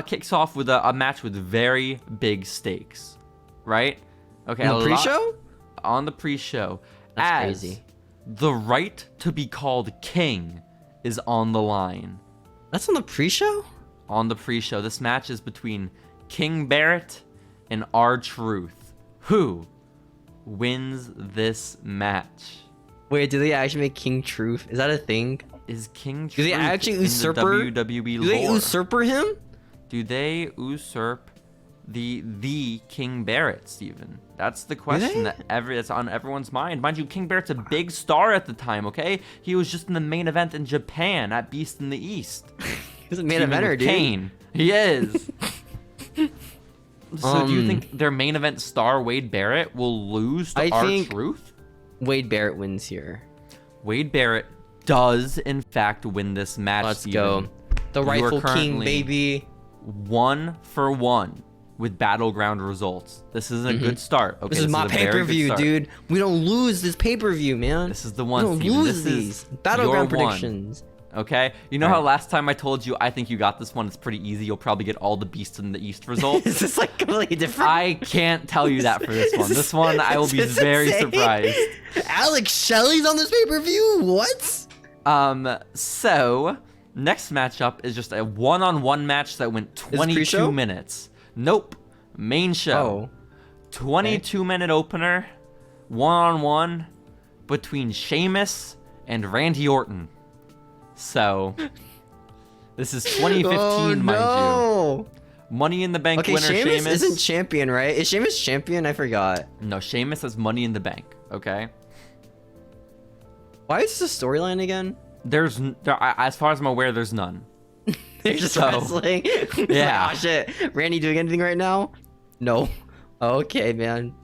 kicks off with a match with very big stakes, right? Okay. On the pre-show? On the pre-show. That's crazy. The right to be called king is on the line. That's on the pre-show? On the pre-show. This match is between King Barrett and R-Truth. Who wins this match? Wait, do they actually make King Truth? Is that a thing? is King Truth Do they actually usurp the WWE Do they lore? usurp him? Do they usurp the King Barrett, Steven? That's the question that's on everyone's mind. Mind you, King Barrett's a big star at the time, okay? He was just in the main event in Japan at Beast in the East. He's a main eventer, dude. Kane. He is. So do you think their main event star, Wade Barrett, will lose to R-Truth? Wade Barrett wins here. Wade Barrett does, in fact, win this match, Let's Steven. go. The rightful king, baby. 1-for-1 with Battleground results. This isn't a good start. Okay, this is my pay-per-view, dude. We don't lose this pay-per-view, man. This is the one, We don't Steven. lose these. Battleground predictions. Okay? You know how last time I told you I think you got this one? It's pretty easy. You'll probably get all the Beast in the East results. Is this like completely different? I can't tell you that for this one. This one, I will be very surprised. Alex Shelley's on this pay-per-view? What? So, next matchup is just a one-on-one match that went 22 minutes. Nope. Main show. 22-minute opener, one-on-one between Sheamus and Randy Orton. So, this is 2015, mind you. Money in the Bank winner, Sheamus. Isn't champion, right? Is Sheamus champion? I forgot. No, Sheamus has Money in the Bank, okay? Why is this a storyline again? As far as I'm aware, there's none. They're just wrestling? Yeah. Like, oh, shit. Randy doing anything right now? No. Okay, man.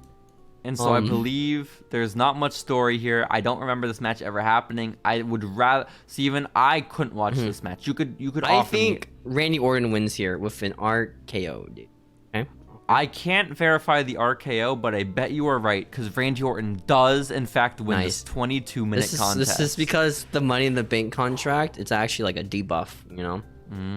And so I believe there's not much story here. I don't remember this match ever happening. I would rather, Steven, I couldn't watch this match. You could I think Randy Orton wins here with an RKO, dude. Okay. I can't verify the RKO, but I bet you are right, because Randy Orton does, in fact, win this 22-minute contest. This is because the Money in the Bank contract, it's actually like a debuff, you know,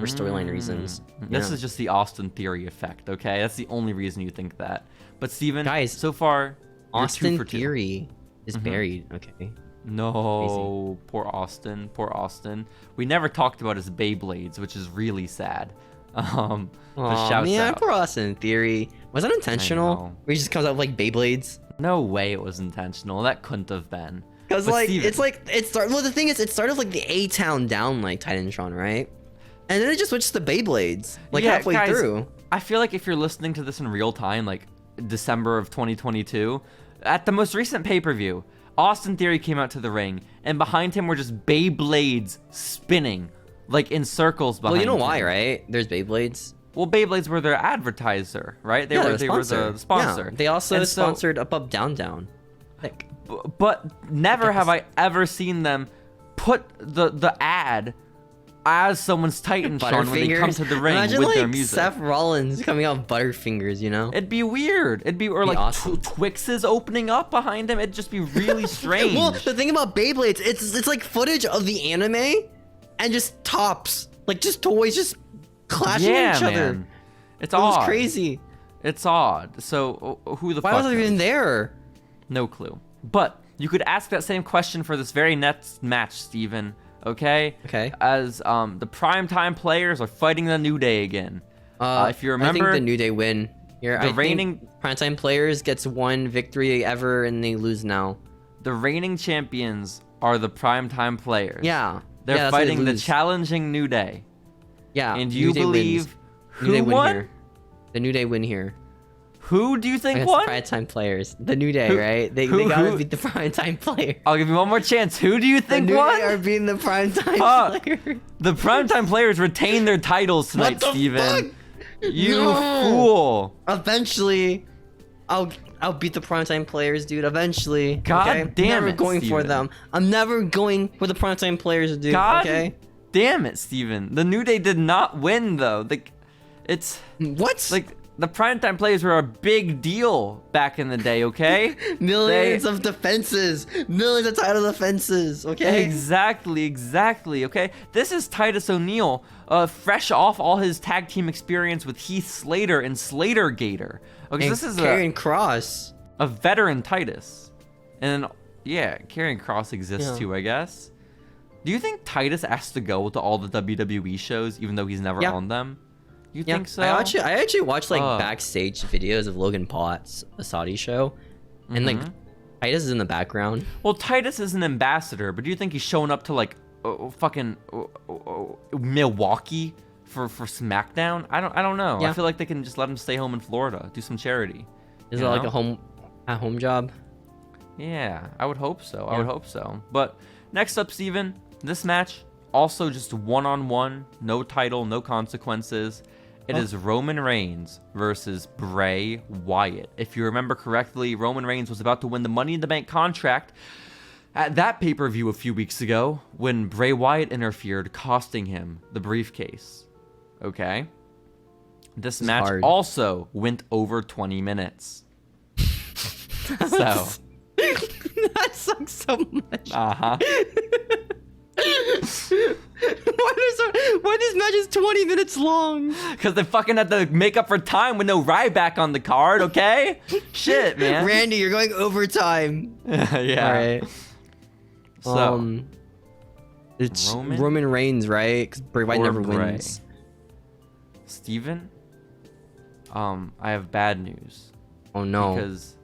for storyline reasons. This is just the Austin Theory effect, okay? That's the only reason you think that. But Steven, guys, so far, Austin Theory is buried. Okay. No, poor Austin. Poor Austin. We never talked about his Beyblades, which is really sad. Oh man, poor Austin Theory. Was that intentional? Where he just comes out with like Beyblades? No way it was intentional. That couldn't have been. Because like well, the thing is, it started like the A-Town down like Titantron, right? And then it just switched to Beyblades like halfway through. I feel like if you're listening to this in real time, like December of 2022, at the most recent pay-per-view, Austin Theory came out to the ring, and behind him were just Beyblades spinning, like in circles behind him. Well, you know why, right? There's Beyblades. Well, Beyblades were their advertiser, right? They were the sponsor. Yeah, they also sponsored Up, Down, Down. Like, but never have I ever seen them put the ad as someone's Titantron when they come to the ring with their music. Seth Rollins coming out Butterfingers, you know? It'd be weird. Or like awesome. Twix's opening up behind him. It'd just be really strange. Well, the thing about Beyblades, it's like footage of the anime and just tops. Like just toys just clashing each other. It's odd. It's crazy. It's odd. So who the fuck Why was it even there? No clue. But you could ask that same question for this very next match, Steven. Okay? As the primetime players are fighting the New Day again. If you remember, I think the New Day win here. The reigning primetime players gets one victory ever and they lose now. The reigning champions are the primetime players. Yeah. They're fighting the challenging New Day. Yeah. And you believe who won? Here. The New Day win here. Who do you think won? Primetime players. The New Day, right? They gotta beat the primetime players. I'll give you one more chance. Who do you think won? The New Day are beating the primetime players. The primetime players retain their titles tonight, Steven. Fuck? You fool. Eventually, I'll beat the primetime players, dude. Eventually. God damn it, I'm never going for them. I'm never going for the primetime players, dude. God damn it, Steven. The New Day did not win, though. It's... What? Like... The primetime players were a big deal back in the day, okay? Millions of defenses. Millions of title defenses, okay? Exactly, okay? This is Titus O'Neil, fresh off all his tag team experience with Heath Slater and Slater Gator. Okay, and this is Karrion Kross. A veteran Titus. And, yeah, Karrion Kross exists too, I guess. Do you think Titus has to go to all the WWE shows, even though he's never on them? You think so? I actually watched like backstage videos of Logan Paul at a Saudi show, and like Titus is in the background. Well, Titus is an ambassador, but do you think he's showing up to like fucking Milwaukee for SmackDown. I don't know. Yeah. I feel like they can just let him stay home in Florida, do some charity. Is it like a home job? Yeah, I would hope so. Yeah. I would hope so. But next up, Steven, this match also just one-on-one, no title, no consequences. It is Roman Reigns versus Bray Wyatt. If you remember correctly, Roman Reigns was about to win the Money in the Bank contract at that pay-per-view a few weeks ago when Bray Wyatt interfered, costing him the briefcase. Okay? This match also went over 20 minutes. So... that sucks so much. Uh-huh. Why this match is 20 minutes long? Because they fucking had to make up for time with no Ryback on the card, okay? Shit, man. Randy, you're going overtime. Yeah. All right. So, it's Roman Reigns, right? Because Bray Wyatt never wins. Steven, I have bad news. Oh, no. Because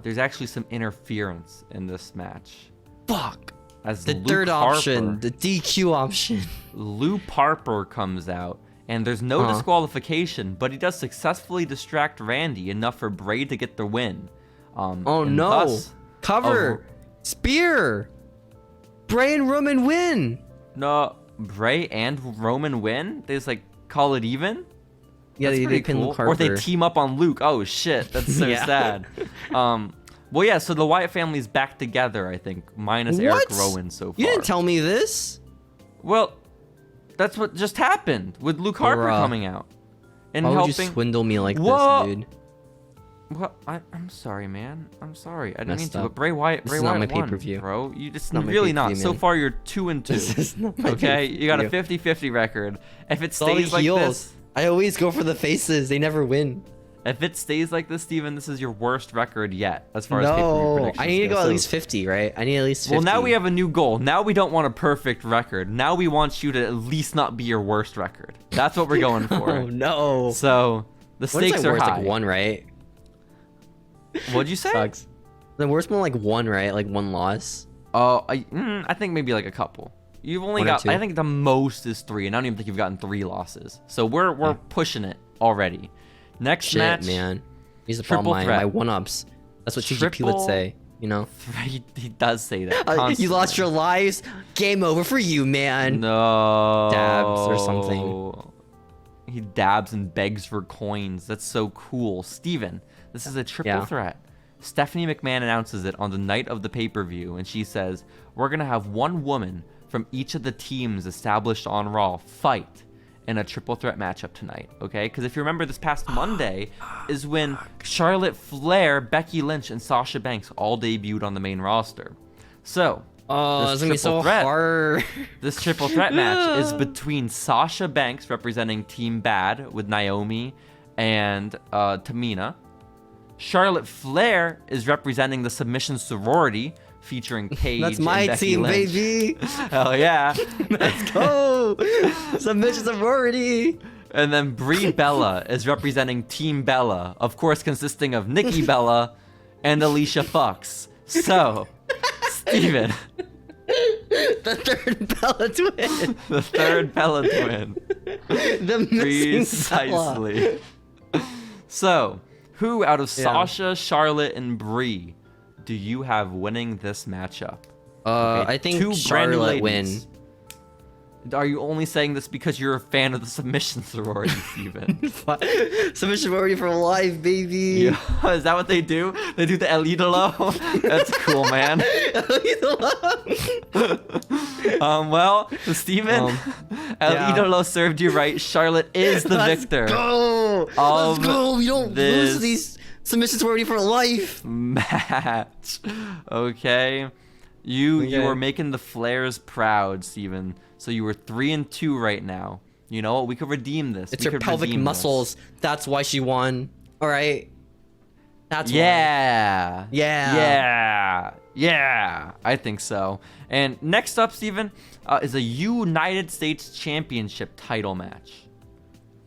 there's actually some interference in this match. Fuck. As the Luke third Harper, option, the DQ option. Luke Harper comes out, and there's no disqualification, but he does successfully distract Randy enough for Bray to get the win. Oh no! Cover! Spear! Bray and Roman win! No, Bray and Roman win? They just call it even? Yeah, they pin Luke Harper. Or they team up on Luke. Oh shit, that's so sad. Well, yeah, so the Wyatt family's back together, I think, minus Eric Rowan so far. You didn't tell me this. Well, that's what just happened with Luke Harper coming out and Why helping. Would you swindle me like this, dude? Well, I'm sorry, man. I'm sorry. I didn't Messed mean to. up. But Bray Wyatt, This Bray is not Wyatt my won, pay-per-view. bro. You just not my really not. pay-per-view, So man. far, you're 2-2. This is not my Okay, you got a pay-per-view. 50-50 record. If it It's all the stays like heels. this, I always go for the faces. They never win. if it stays like this, Steven, this is your worst record yet as far as pay-per-view No, predictions I need to go So- at least 50, right? I need at least 50. Well, now we have a new goal. Now we don't want a perfect record. Now we want you to at least not be your worst record. That's what we're going for. Oh no. So the What is stakes like are worst? high. Like one, right? What'd you say? Sucks. The worst one, like one, right? Like one loss. Oh, I think maybe like a couple. You've only One or got. two. I think the most is 3, and I don't even think you've gotten 3 losses. So we're pushing it already. Next Shit, match, man. He's the triple problem. threat. My one-ups. That's what TGP would Triple say. You know. He does say that. You constantly. lost your lives. Game over for you, man. No. Dabs or something. He dabs and begs for coins. That's so cool. Steven, this is a triple threat. Stephanie McMahon announces it on the night of the pay-per-view, and she says, we're going to have one woman from each of the teams established on Raw fight in a triple threat matchup tonight, okay? Because if you remember, this past Monday is when Charlotte Flair, Becky Lynch, and Sasha Banks all debuted on the main roster. So, Oh, it's gonna be so hard. this triple threat match is between Sasha Banks, representing Team Bad with Naomi and Tamina. Charlotte Flair is representing the Submission Sorority, featuring Paige That's and my Becky team, Lynch. baby. Hell yeah. Let's go. Submission Sorority. And then Brie Bella is representing Team Bella, of course consisting of Nikki Bella and Alicia Fox. So, Steven. The third Bella twin. The third Bella twin. The missing Bella. Precisely. So, who out of Sasha, Charlotte, and Brie do you have winning this matchup? I think two brand new Charlotte ladies. Are you only saying this because you're a fan of the Submission Sorority, Steven? Submission Sorority for life, baby. Yeah. Is that what they do? They do the El Idolo? That's cool, man. Well, Steven, El Idolo served you right. Charlotte is the victor. Let's go. We don't lose these Submission Sorority for life. Match. Okay. You are making the Flairs proud, Steven. So you were 3-2 right now. You know what? We could redeem this. It's her pelvic muscles. That's why she won. All right. That's why. Yeah. I think so. And next up, Steven, is a United States Championship title match.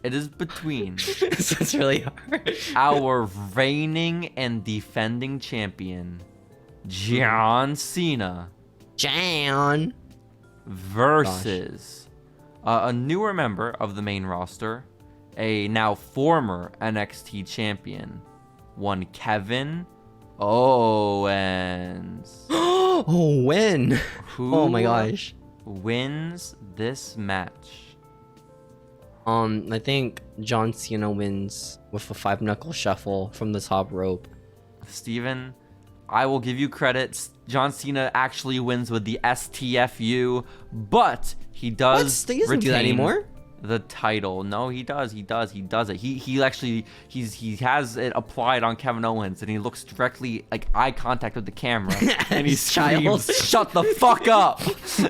It is between It's really hard. our reigning and defending champion, John Cena, versus a newer member of the main roster, a now former NXT champion, one Kevin Owens. When? Who Oh my gosh. wins this match? I think John Cena wins with a 5-knuckle shuffle from the top rope. Steven, I will give you credit. John Cena actually wins with the STFU, but he does He doesn't do that anymore. The title. No, he does it. He actually has it applied on Kevin Owens, and he looks directly like eye contact with the camera, and he screams, "Shut the fuck up!"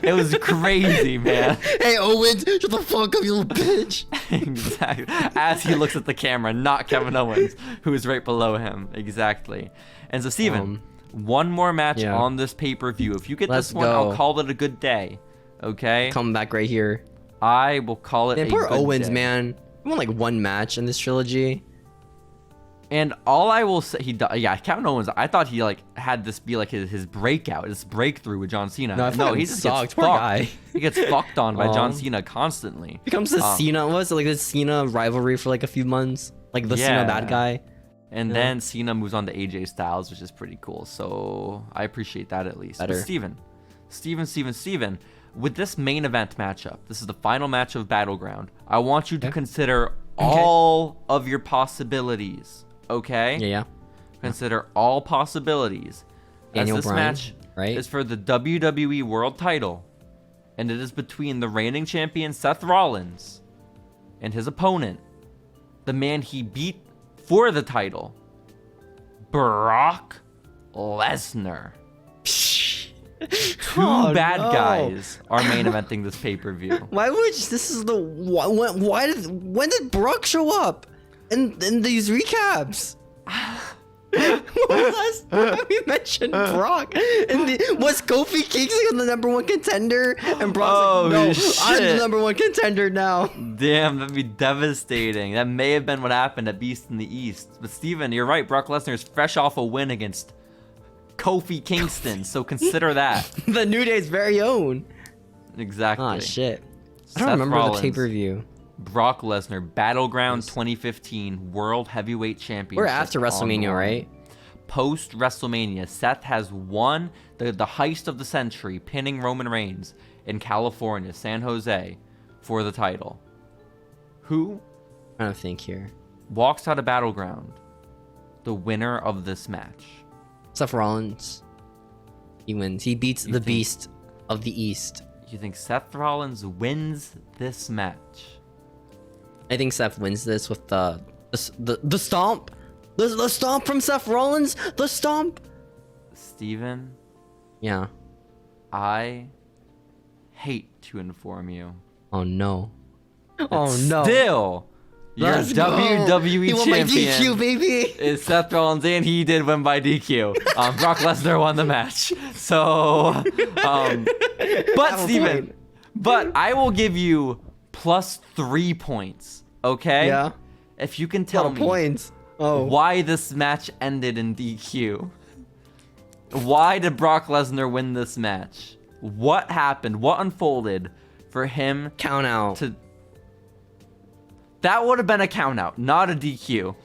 It was crazy, man. Hey Owens, shut the fuck up, you little bitch. Exactly. As he looks at the camera, not Kevin Owens, who is right below him. Exactly. And so, Steven, one more match on this pay-per-view. If you get this one, I'll call it a good day. Okay? Come back right here. I will call it a poor good Owens, day. man. He won like one match in this trilogy. And all I will say, Kevin Owens, I thought he like had this be like his breakout, his breakthrough with John Cena. No, he just sucked. gets Poor fucked. guy. He gets fucked on by John Cena constantly. Becomes the Cena, was it like the Cena rivalry for like a few months? Like the Cena bad guy. And then Cena moves on to AJ Styles, which is pretty cool. So I appreciate that at least. But Steven, with this main event matchup, this is the final match of Battleground. I want you to consider all of your possibilities. Okay? Yeah. Consider all possibilities. Daniel This Bryan, match right? is for the WWE World Title, and it is between the reigning champion Seth Rollins and his opponent, the man he beat for the title, Brock Lesnar. Two bad guys are main eventing this pay-per-view. Why would this is the when did Brock show up in these recaps? When was last time we mentioned Brock? Was Kofi Kingston the #1 contender? And Brock's like, no, shit. I'm the #1 contender now. Damn, that'd be devastating. That may have been what happened at Beast in the East. But Steven, you're right. Brock Lesnar is fresh off a win against Kofi Kingston, so consider that. The New Day's very own. Exactly. Ah, shit. I Seth don't remember Rollins, the pay-per-view. Brock Lesnar, Battleground 2015 World Heavyweight Championship. We're after WrestleMania, right? Post WrestleMania, Seth has won the heist of the century, pinning Roman Reigns in California, San Jose, for the title. Who I don't think here. walks out of Battleground the winner of this match? Seth Rollins. He wins. He beats the Beast of the East. You think Seth Rollins wins this match? I think Seth wins this with the stomp. The stomp from Seth Rollins. The stomp. Steven, Yeah. I hate to inform you. Oh no. Oh no. Still, your Let's go. WWE He won by champion DQ, baby. is Seth Rollins, and he did win by DQ. Brock Lesnar won the match. So, but Steven, but I will give you +3 points. Okay? Yeah. If you can tell me points. Oh. why this match ended in DQ. Why did Brock Lesnar win this match? What happened? What unfolded for him Count out. to... That would have been a count out, not a DQ.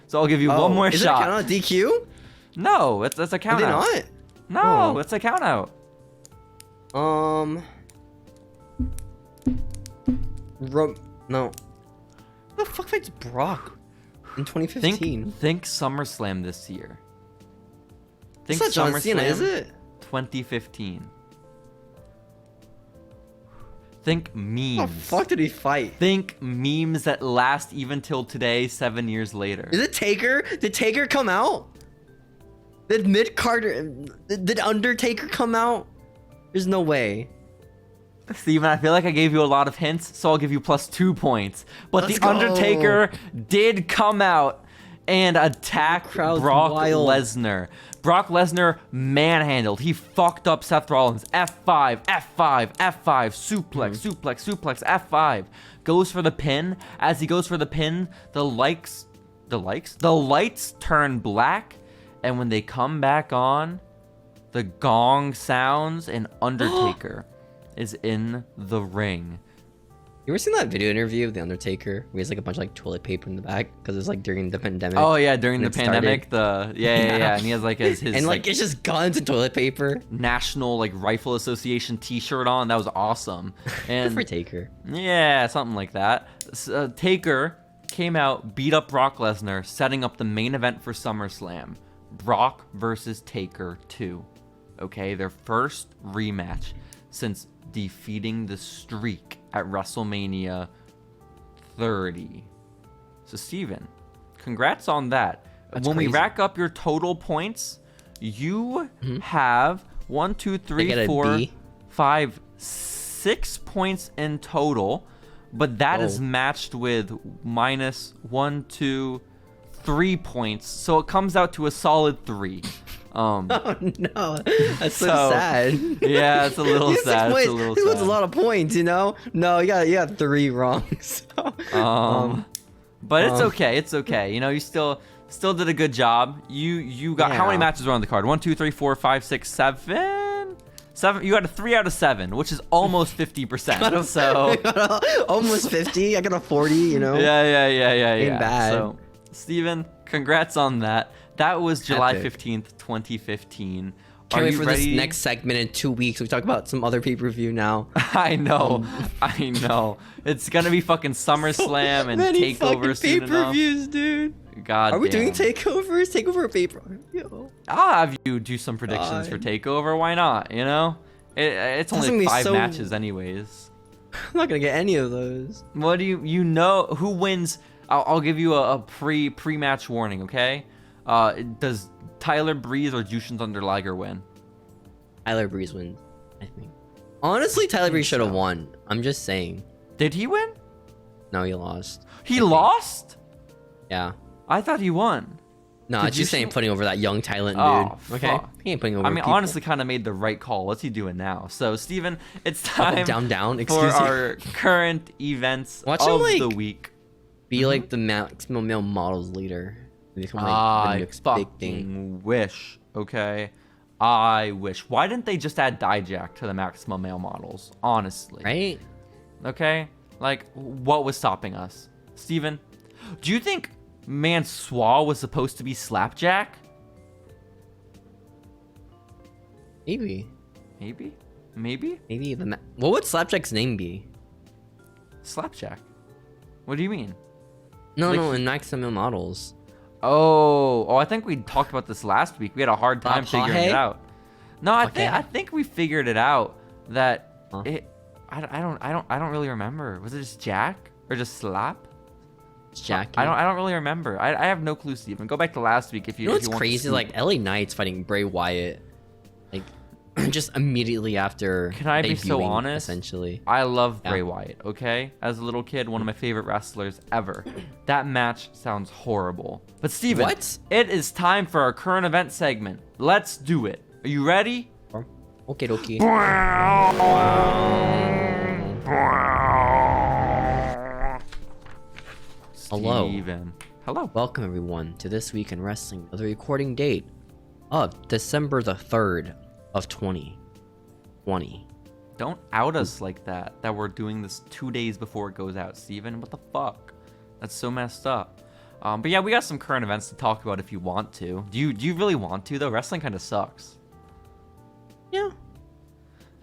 So I'll give you one more is shot. It a count out DQ? No, it's a count Is it out. not? No, Oh. it's a count out. No. Who the fuck fights Brock in 2015? Think SummerSlam this year. Think It's not John Cena, is it? 2015. Think memes. What the fuck did he fight? Think memes that last even till today, 7 years later. Is it Taker? Did Taker come out? Did Did Undertaker come out? There's no way. Steven, I feel like I gave you a lot of hints, so I'll give you +2 points. But Let's the go. Undertaker did come out and attack Crowd's Brock wild. Lesnar. Brock Lesnar manhandled. He fucked up Seth Rollins. F5, F5, F5, suplex, suplex, suplex, F5. Goes for the pin. As he goes for the pin, the lights turn black, and when they come back on, the gong sounds and Undertaker is in the ring. You ever seen that video interview of the Undertaker? Where he has like a bunch of like toilet paper in the back because it's like during the pandemic. Oh yeah, during the pandemic, yeah, and he has like his and like it's just guns and toilet paper. National like Rifle Association T-shirt on. That was awesome. And for Taker. Yeah, something like that. Taker came out, beat up Brock Lesnar, setting up the main event for SummerSlam. Brock versus Taker 2. Okay, their first rematch since defeating the Streak at WrestleMania 30. So Steven, congrats on that. That's when crazy. we rack up your total points, you have 1, 2, 3, 4, 5, 6 points in total, but that is matched with minus 1, 2, 3 points, so it comes out to a solid 3. Oh no, that's so sad. Yeah, it's a little sad. It's a little sad. He was a lot of points, you know. No, you got 3 wrong. So, but it's okay. It's okay. You know, you still did a good job. You got how many matches were on the card? 1, 2, 3, 4, 5, 6, 7. 7. You got a 3 out of 7, which is almost 50%. So almost 50. I got a 40. You know. Yeah. Ain't bad. So, Steven, congrats on that. That was July Epic. 15th, 2015. Can't wait for this next segment in 2 weeks. We talk about some other pay-per-view now. I know. It's gonna be fucking SummerSlam and Takeover soon enough. Pay-per-views, dude. God. Are we doing takeovers? Takeover pay-per-view. I'll have you do some predictions for Takeover. Why not? You know, it's only 5 matches anyways. I'm not gonna get any of those. What do you know? Who wins? I'll give you a pre-match warning. Okay. Does Tyler Breeze or Jushin Thunder Liger win? Tyler Breeze wins, I think. Honestly, Tyler Breeze should have won. I'm just saying. Did he win? No, he lost. He lost? Yeah. I thought he won. No, it's just saying putting over that young talent dude. Okay. Fuck. He ain't putting over people. honestly kind of made the right call. What's he doing now? So, Steven, it's time down. for our current events of the week. Be like the maximum male models leader. I fucking wish, okay? I wish. Why didn't they just add Dijak to the maximum male models? Honestly. Right? Okay? Like, what was stopping us? Steven, do you think Mansoor was supposed to be Slapjack? Maybe. What would Slapjack's name be? Slapjack. What do you mean? No, in maximum male models. Oh, I think we talked about this last week. We had a hard time figuring it out. No, I think we figured it out. That I don't really remember. Was it just Jack or just Slap? It's Jack. I don't really remember. I have no clue, Steven. Go back to last week if you. You know what's crazy? Like LA Knight's fighting Bray Wyatt, like just immediately after. Can I be so honest? Essentially, I love Bray Wyatt. Okay, as a little kid, one of my favorite wrestlers ever. That match sounds horrible. But Steven, it is time for our current event segment. Let's do it. Are you ready? Okay. Hello. Steven. Hello. Welcome everyone to This Week in Wrestling, the recording date of December the 3rd of 2020. Don't out us like that we're doing this 2 days before it goes out, Steven. What the fuck? That's so messed up. But yeah, we got some current events to talk about if you want to. Do you really want to, though? Wrestling kind of sucks. Yeah.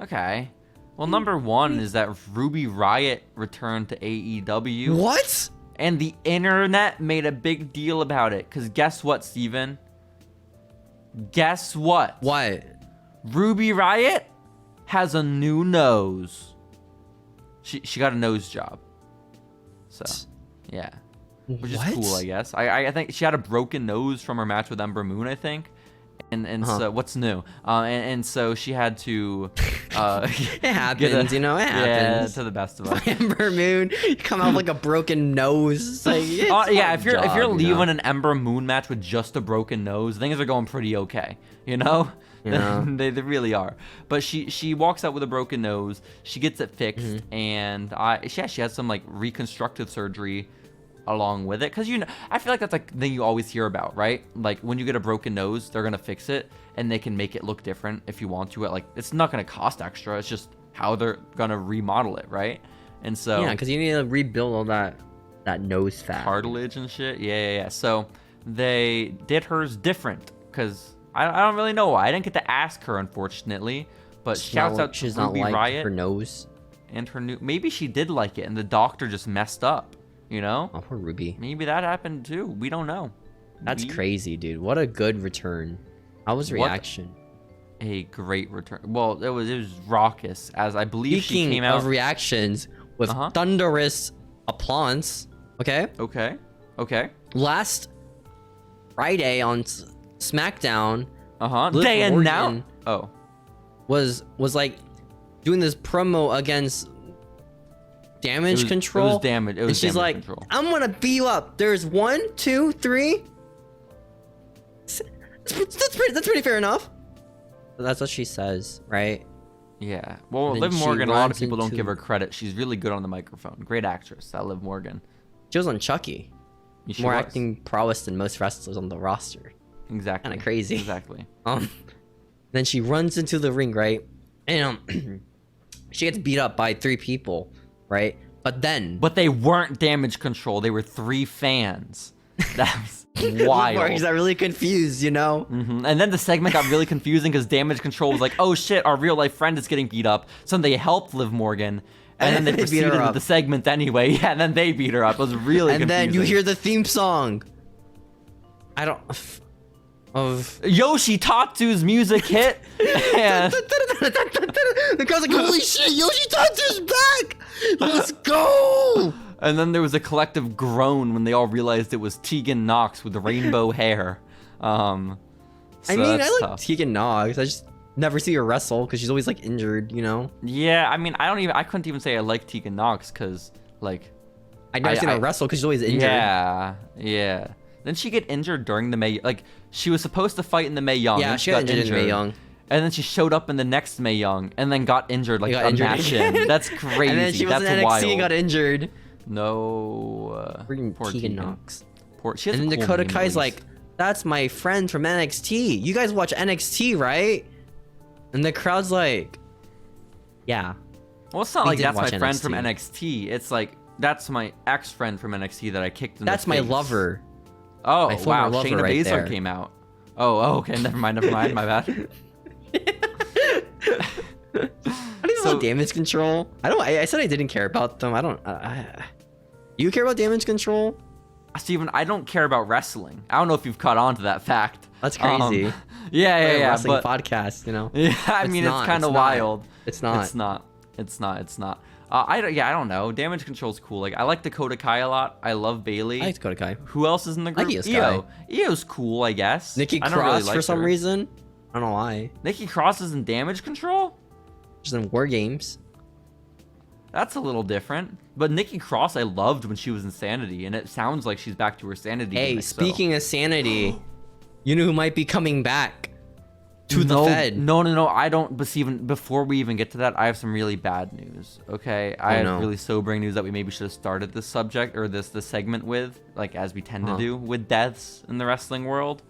Okay. Well, number 1 is that Ruby Riott returned to AEW. What? And the internet made a big deal about it. Because guess what, Steven? Guess what? What? Ruby Riott has a new nose. She got a nose job. So, yeah. Which is cool, I guess. I think she had a broken nose from her match with Ember Moon, I think. And so what's new? And so she had to it happens, you know, it happens. Yeah, to the best of us. Ember Moon, you come out with like a broken nose. It's like, if you're leaving an Ember Moon match with just a broken nose, things are going pretty okay, you know? they really are. But she walks out with a broken nose. She gets it fixed, and she has some like reconstructive surgery along with it, because I feel like that's like the thing you always hear about, right? Like when you get a broken nose, they're gonna fix it and they can make it look different if you want to. Like it's not gonna cost extra. It's just how they're gonna remodel it, right? And so yeah, because you need to rebuild all that nose fat, cartilage and shit. Yeah. So they did hers different because I don't really know why. I didn't get to ask her, unfortunately. But shouts out to Ruby Riot. Her nose and her new. Maybe she did like it, and the doctor just messed up. You know? Oh, poor Ruby. Maybe that happened too. We don't know. That's crazy, dude. What a good return. How was reaction? A great return. Well, it was raucous, as I believe she came out. Speaking of reactions, with thunderous applause. Okay. Last Friday on SmackDown. Day and now. Oh. Was like doing this promo against Damage Control. It was damage. It was. And she's like, control. "I'm gonna beat you up. There's 1, 2, 3." That's pretty fair enough. That's what she says, right? Yeah. Well, Liv Morgan, a lot of people don't give her credit. She's really good on the microphone. Great actress, that Liv Morgan. She was on Chucky. More acting prowess than most wrestlers on the roster. Exactly. Kind of crazy. Exactly. Then she runs into the ring, right? And she gets beat up by 3 people, right? But they weren't Damage Control. They were 3 fans. That's wild. He's really confused, you know? And then the segment got really confusing because Damage Control was like, "Oh shit, our real life friend is getting beat up." So they helped Liv Morgan, and then they proceeded with the segment anyway. Yeah, and then they beat her up. It was really confusing. And then you hear the theme song. Of Yoshi Tatsu's music hit, and the crowd's like, "Holy shit, Yoshi Tatsu's back! Let's go!" And then there was a collective groan when they all realized it was Tegan Nox with rainbow hair. I like tough. Tegan Nox. I just never see her wrestle because she's always like injured, you know? Yeah, I mean, I couldn't even say I like Tegan Nox because like I never seen her wrestle because she's always injured. Yeah. Didn't she get injured during the Mae? Like she was supposed to fight in the Mae Young. Yeah, she got injured in Mae Young. And then she showed up in the next Mae Young and then got injured like a match in. That's crazy. And then she was in NXT and got injured. No. Poor Tegan Nox. She has and then Dakota Kai's like, "That's my friend from NXT. You guys watch NXT, right?" And the crowd's like, "Yeah." Well, it's not like that's my friend from NXT. It's like, that's my ex-friend from NXT that I kicked in the face. That's my lover. Oh, wow. Shayna Baszler came out. Oh, okay. Never mind. My bad. I don't know Damage Control. I said I didn't care about them. You care about Damage Control? Steven, I don't care about wrestling. I don't know if you've caught on to that fact. That's crazy. Yeah. Wrestling podcast, you know? Yeah, I mean, it's kind of wild. It's not. It's not. I don't know. Damage Control's cool. Like, I like Dakota Kai a lot. I love Bailey. I like Dakota Kai. Who else is in the group? Io. Io's cool, I guess. Nikki Cross for some reason. I don't know why. Nikki Cross is in Damage Control? She's in War Games. That's a little different. But Nikki Cross I loved when she was in Sanity, and it sounds like she's back to her Sanity. Hey, speaking of Sanity, you know who might be coming back to the Fed? No, I don't. But even before we even get to that, I have some really bad news. Okay, I have really sobering news that we maybe should have started this subject or this segment with, like as we tend to do with deaths in the wrestling world.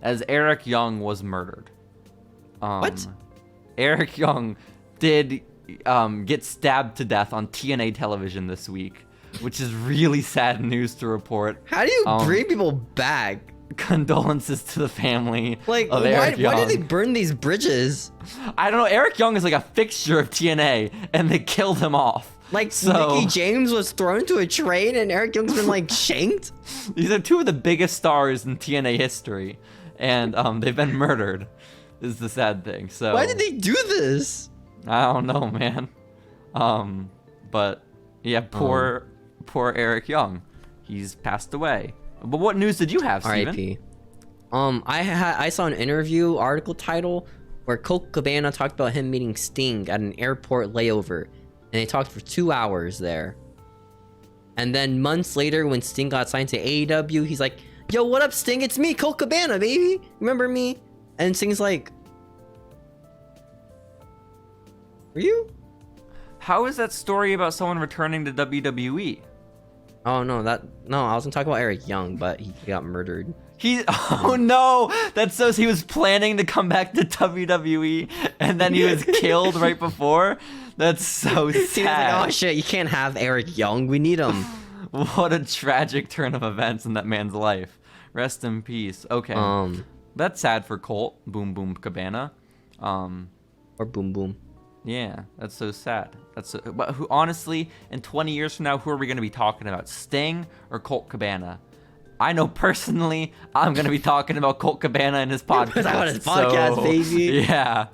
As Eric Young was murdered. What? Eric Young did get stabbed to death on TNA television this week, which is really sad news to report. How do you bring people back? Condolences to the family. Like, why did they burn these bridges? I don't know. Eric Young is like a fixture of TNA, and they killed him off. Like, Mickey James was thrown to a train, and Eric Young's been like shanked. These are 2 of the biggest stars in TNA history, and they've been murdered. Is the sad thing. So why did they do this? I don't know, man. But yeah, poor Eric Young. He's passed away. But what news did you have, Steven? R.I.P. I saw an interview article title where Colt Cabana talked about him meeting Sting at an airport layover, and they talked for 2 hours there. And then months later, when Sting got signed to AEW, he's like, "Yo, what up, Sting? It's me, Colt Cabana, baby. Remember me?" And Sting's like, "Were you?" How is that story about someone returning to WWE? Oh, no, I was gonna talk about Eric Young, but he got murdered. Oh no, that's so he was planning to come back to WWE and then he was killed right before. That's so sad. Like, oh shit, you can't have Eric Young. We need him. What a tragic turn of events in that man's life. Rest in peace. Okay. That's sad for Colt. Boom Boom Cabana. Or Boom Boom. Yeah, that's so sad. But who, honestly, in 20 years from now, who are we going to be talking about? Sting or Colt Cabana? I know personally, I'm going to be talking about Colt Cabana and his podcast. About his podcast, baby. Yeah.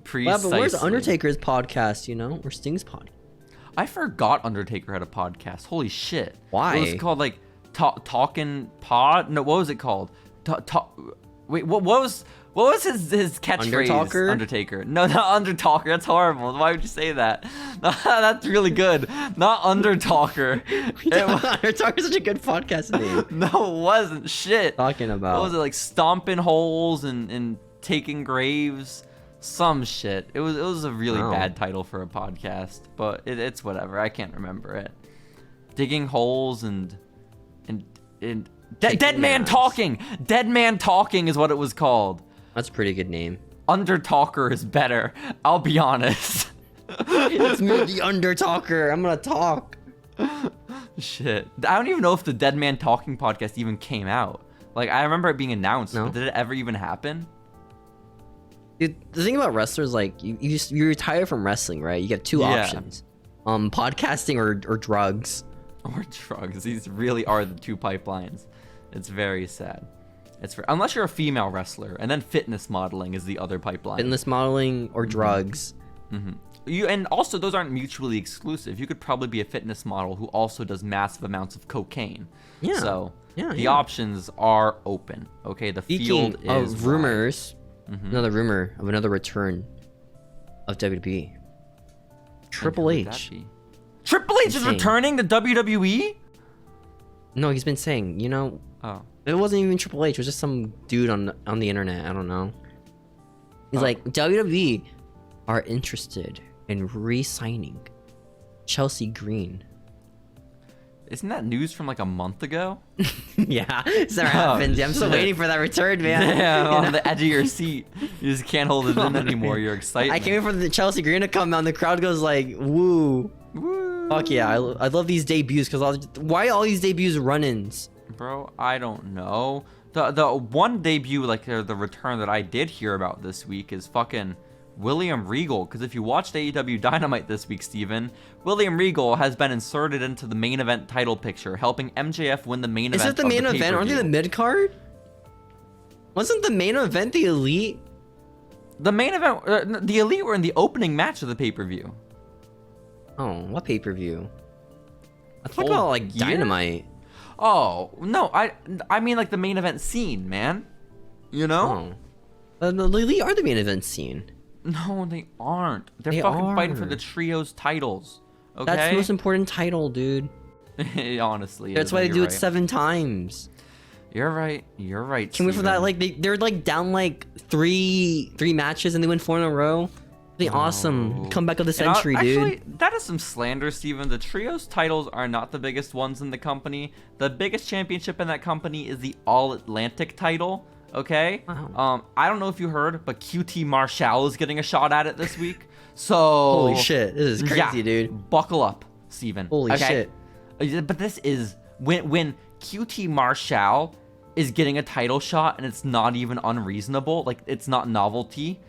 Precisely. But where's Undertaker's podcast, you know? Or Sting's podcast? I forgot Undertaker had a podcast. Holy shit. Why? It was called, like, Talkin' Pod? No, what was it called? Wait, what was his catchphrase? Undertalker? Undertaker. No, not Undertalker. That's horrible. Why would you say that? That's really good. Not Undertalker. Undertalker's such a good podcast name. No, it wasn't. Shit. Talking about. What was it, like stomping holes and taking graves? Some shit. It was a really bad title for a podcast, but it's whatever. I can't remember it. Digging holes and Dead Man Talking. Dead Man Talking is what it was called. That's a pretty good name. Undertalker is better. I'll be honest. It's me, the Undertalker. I'm gonna talk. Shit. I don't even know if the Dead Man Talking podcast even came out. Like, I remember it being announced, but did it ever even happen? Dude, the thing about wrestlers, like, you retire from wrestling, right? You get two options. Podcasting or drugs. Or drugs. These really are the two pipelines. It's very sad. Unless you're a female wrestler, and then fitness modeling is the other pipeline. Fitness modeling or drugs. And also, those aren't mutually exclusive. You could probably be a fitness model who also does massive amounts of cocaine. Yeah. So the options are open. Okay, the field is rumors. Another rumor of another return of WWE. Triple H. Triple H is returning to WWE? No, he's been saying, you know. It wasn't even Triple H. It was just some dude on the internet. I don't know. He's like, WWE are interested in re-signing Chelsea Green. Isn't that news from like a month ago? Yeah, it's never happened. I'm still waiting for that return, man. Yeah, on the edge of your seat. You just can't hold it in anymore. You're excited. I came in for the Chelsea Green to come out, and the crowd goes like, woo. Woo. Fuck yeah, I love these debuts, because why all these debuts run-ins? Bro, I don't know. The one debut, like the return that I did hear about this week is fucking William Regal. Because if you watched AEW Dynamite this week, Steven, William Regal has been inserted into the main event title picture, helping MJF win the main event. Is it the main event? Aren't they the mid card? Wasn't the main event the Elite? The main event, the Elite were in the opening match of the pay-per-view. Oh, what pay-per-view? I thought about like Dynamite. Oh, no, I mean like the main event scene, man. You know? The Elite are the main event scene. No, they aren't. They're fucking fighting for the trios titles. Okay? That's the most important title, dude. Honestly. That's why they do it 7 times. You're right. You're right. Can we wait for that? Like they're like down like three matches and they win 4 in a row. Be awesome. Comeback of the century, dude. Actually, that is some slander, Steven. The trios titles are not the biggest ones in the company. The biggest championship in that company is the All Atlantic title. Okay? Wow. I don't know if you heard, but QT Marshall is getting a shot at it this week. So holy shit, this is crazy, dude. Buckle up, Steven. Holy shit. But this is when QT Marshall is getting a title shot and it's not even unreasonable. Like, it's not novelty.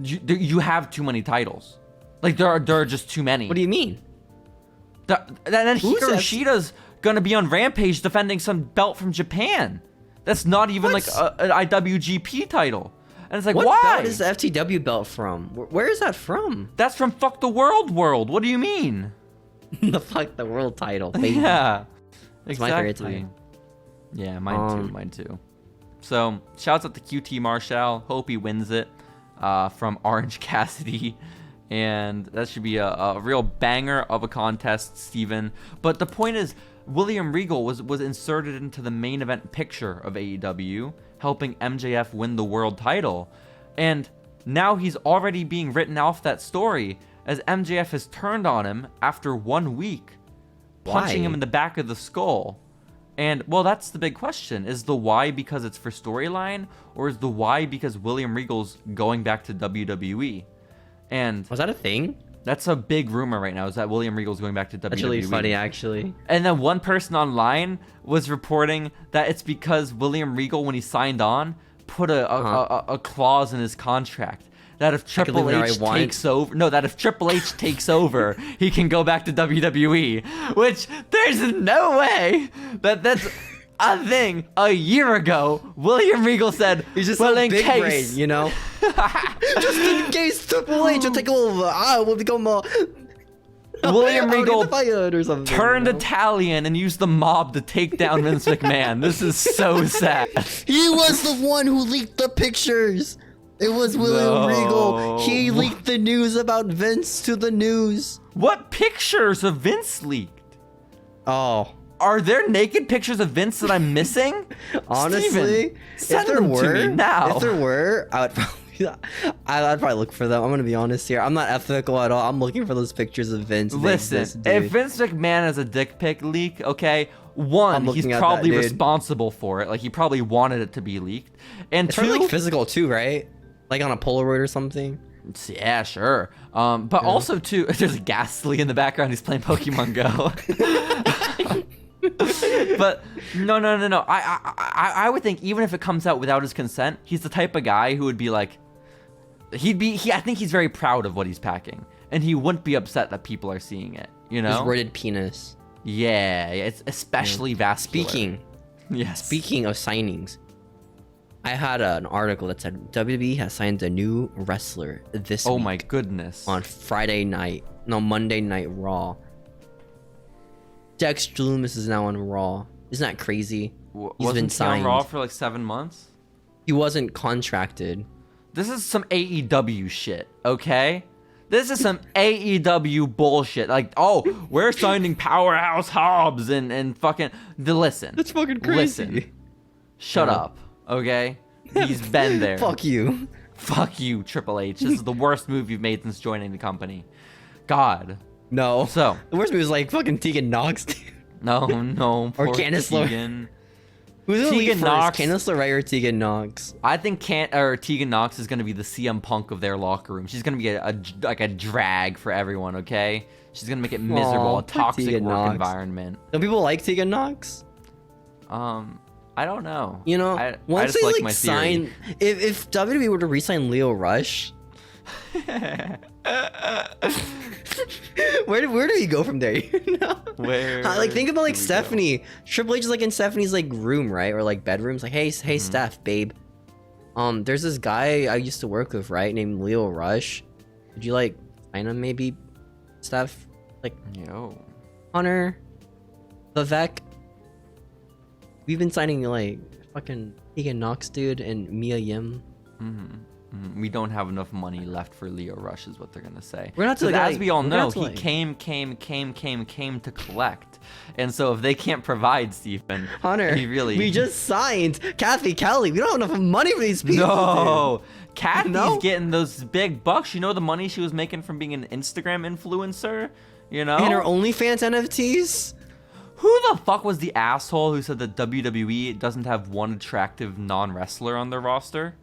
You have too many titles. Like, there are just too many. What do you mean? Then Hikaru Shida's gonna be on Rampage defending some belt from Japan. That's not even like an IWGP title. And it's like, why? What belt is the FTW belt from? Where is that from? That's from Fuck the World. What do you mean? The Fuck the World title, baby. Yeah. It's my favorite title. Yeah, mine too. So, shouts out to QT Marshall. Hope he wins it from Orange Cassidy. And that should be a real banger of a contest, Steven. But the point is, William Regal was inserted into the main event picture of AEW, helping MJF win the world title. And now he's already being written off that story, as MJF has turned on him after 1 week, punching him in the back of the skull. And, well, that's the big question. Is the why because it's for storyline, or is the why because William Regal's going back to WWE? And was that a thing? That's a big rumor right now, is that William Regal's going back to WWE. That's really funny, actually. And then one person online was reporting that it's because William Regal, when he signed on, put a clause in his contract that if Triple H takes over, he can go back to WWE. Which there's no way that's a thing. A year ago, William Regal said, he's just well, in big case, brain, you know, just in case Triple H will take over, I will become a. William Regal turned Italian and used the mob to take down Vince McMahon. This is so sad. He was the one who leaked the pictures. It was William Regal. He leaked the news about Vince to the news. What pictures of Vince leaked? Oh. Are there naked pictures of Vince that I'm missing? Honestly, Steven, send them to me now. If there were, I'd probably look for them. I'm gonna be honest here. I'm not ethical at all. I'm looking for those pictures of Vince. Listen, if Vince McMahon has a dick pic leak, okay, one, he's probably responsible for it. Like, he probably wanted it to be leaked. And it's two, like physical too, right? Like on a Polaroid or something. Yeah, sure. But also too, there's a Ghastly in the background. He's playing Pokemon Go. But no. I would think even if it comes out without his consent, he's the type of guy who would be like, I think he's very proud of what he's packing, and he wouldn't be upset that people are seeing it. You know, his worded penis. Yeah, it's especially vascular. Speaking of signings, I had an article that said WWE has signed a new wrestler this week. Oh my goodness! On Monday Night Raw. Dexter Lumis is now on Raw. Isn't that crazy? He's been signed. He on Raw for like 7 months? He wasn't contracted. This is some AEW shit, okay? This is some AEW bullshit. Like, oh, we're signing Powerhouse Hobbs and fucking... Listen. That's fucking crazy. Listen. Shut up, okay? He's been there. Fuck you. Fuck you, Triple H. This is the worst move you've made since joining the company. God. No. So the worst move is like fucking Tegan Knox, dude. No. Or Candice Tegan. Who's Tegan Knox? Candice LeRae or Tegan Knox? I think Tegan Knox is gonna be the CM Punk of their locker room. She's gonna be a drag for everyone. Okay, she's gonna make it miserable, a toxic work environment. Don't people like Tegan Knox? I don't know. You know, once they like sign, if WWE were to re-sign Leo Rush. Where do we go from there? You know? Like, think about like Stephanie. Triple H is like in Stephanie's like room, right, or like bedrooms. Like, hey, Steph, babe. There's this guy I used to work with, right, named Leo Rush. Would you like sign him, maybe, Steph? Like, Hunter, Vivek. We've been signing like fucking Tegan Knox, dude, and Mia Yim. We don't have enough money left for Leo Rush, is what they're gonna say. We're not as we all know, he came to collect, and so if they can't provide, Stephen, Hunter, we just signed Kathy Kelly. We don't have enough money for these people. No, Kathy's getting those big bucks. You know the money she was making from being an Instagram influencer. You know, and her OnlyFans NFTs. Who the fuck was the asshole who said that WWE doesn't have one attractive non-wrestler on their roster?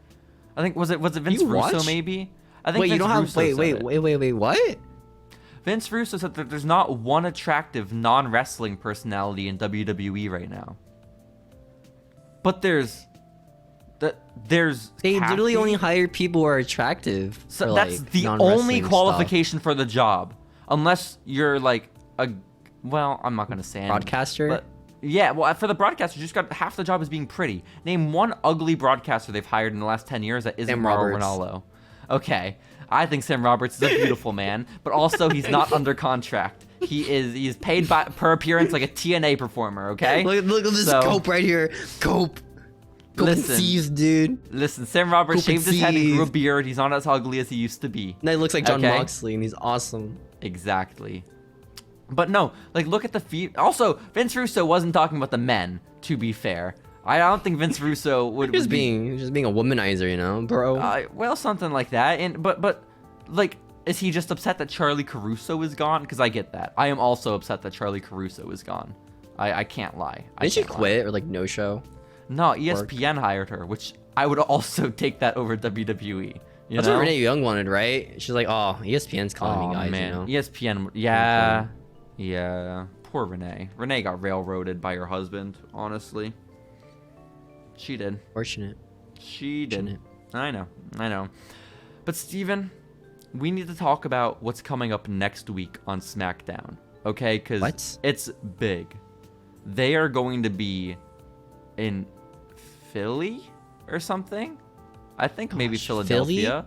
I think was it Vince Russo maybe? I think Vince you don't Russo have wait, what? Vince Russo said that there's not one attractive non-wrestling personality in WWE right now. But there's they literally only hire people who are attractive. So that's the only qualification for the job, unless you're like I'm not gonna say broadcaster. But yeah, well, for the broadcaster, you just got half the job is being pretty. Name one ugly broadcaster they've hired in the last 10 years that isn't Mauro Ranallo. Okay, I think Sam Roberts is a beautiful man, but also he's not under contract. He's paid per appearance like a TNA performer. Okay. Look at this Cope right here. Cope. Listen, dude. Listen, Sam Roberts shaved his head and grew a beard. He's not as ugly as he used to be. Now he looks like Jon Moxley, and he's awesome. Exactly. But no, like, look at the feet. Also, Vince Russo wasn't talking about the men, to be fair. I don't think Vince Russo would just being a womanizer, you know, bro. Well, something like that. And but like, is he just upset that Charlie Caruso is gone? Because I get that. I am also upset that Charlie Caruso is gone. I can't lie. Did she quit or like no show? No, ESPN hired her, which I would also take that over WWE. That's what Renee Young wanted, right? She's like, oh, ESPN's calling me, guys. Man. You know? ESPN, yeah. Poor Renee. Renee got railroaded by her husband, honestly. She did. Fortunate. She did. I know. But Steven, we need to talk about what's coming up next week on SmackDown, okay? Because it's big. They are going to be in Philly or something. I think maybe Philadelphia. Philly?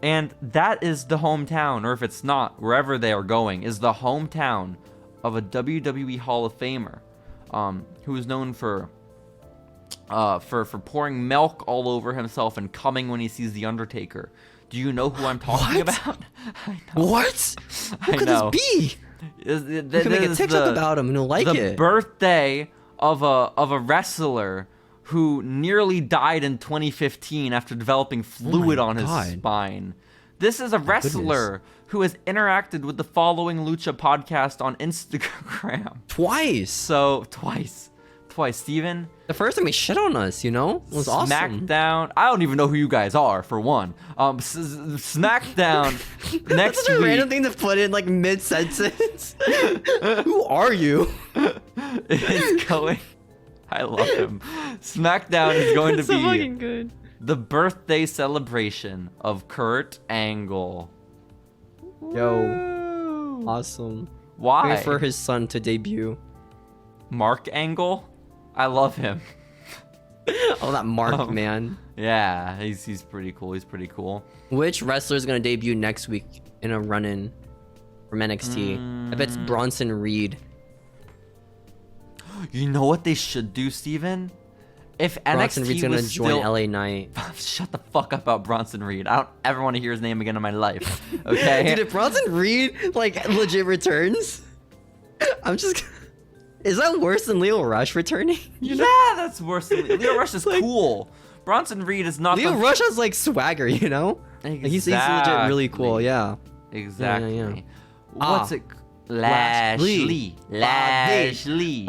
And that is the hometown, or if it's not, wherever they are going, is the hometown of a WWE Hall of Famer, who is known for pouring milk all over himself and coming when he sees the Undertaker. Do you know who I'm talking about? I know. What? Who could this be? You can make a TikTok about him and he'll like it. The birthday of a wrestler who nearly died in 2015 after developing fluid on his spine. This is a wrestler who has interacted with the Following Lucha podcast on Instagram. Twice, Steven. The first time he shit on us, you know? It was awesome. SmackDown. I don't even know who you guys are, for one. SmackDown next That's such a week. random thing to put in, like, mid-sentence. Who are you? It's going... I love him. SmackDown is going to be fucking good. The birthday celebration of Kurt Angle. Yo. Awesome. Why? Wait for his son to debut. Mark Angle? I love him. Oh, that Mark, man. Yeah, he's pretty cool. Which wrestler is going to debut next week in a run-in from NXT? I bet it's Bronson Reed. You know what they should do, Steven? If Bronson NXT Reed's gonna was join LA Knight. Shut the fuck up about Bronson Reed. I don't ever want to hear his name again in my life. Okay? Dude, if Bronson Reed like legit returns, I'm just. Is that worse than Leo Rush returning? Yeah, that's worse than Leo Rush is like, cool. Bronson Reed is not. Leo Rush has like swagger, you know? Exactly. Like, he's legit really cool. Yeah. Exactly. Yeah. What's it? Lashley. Exactly.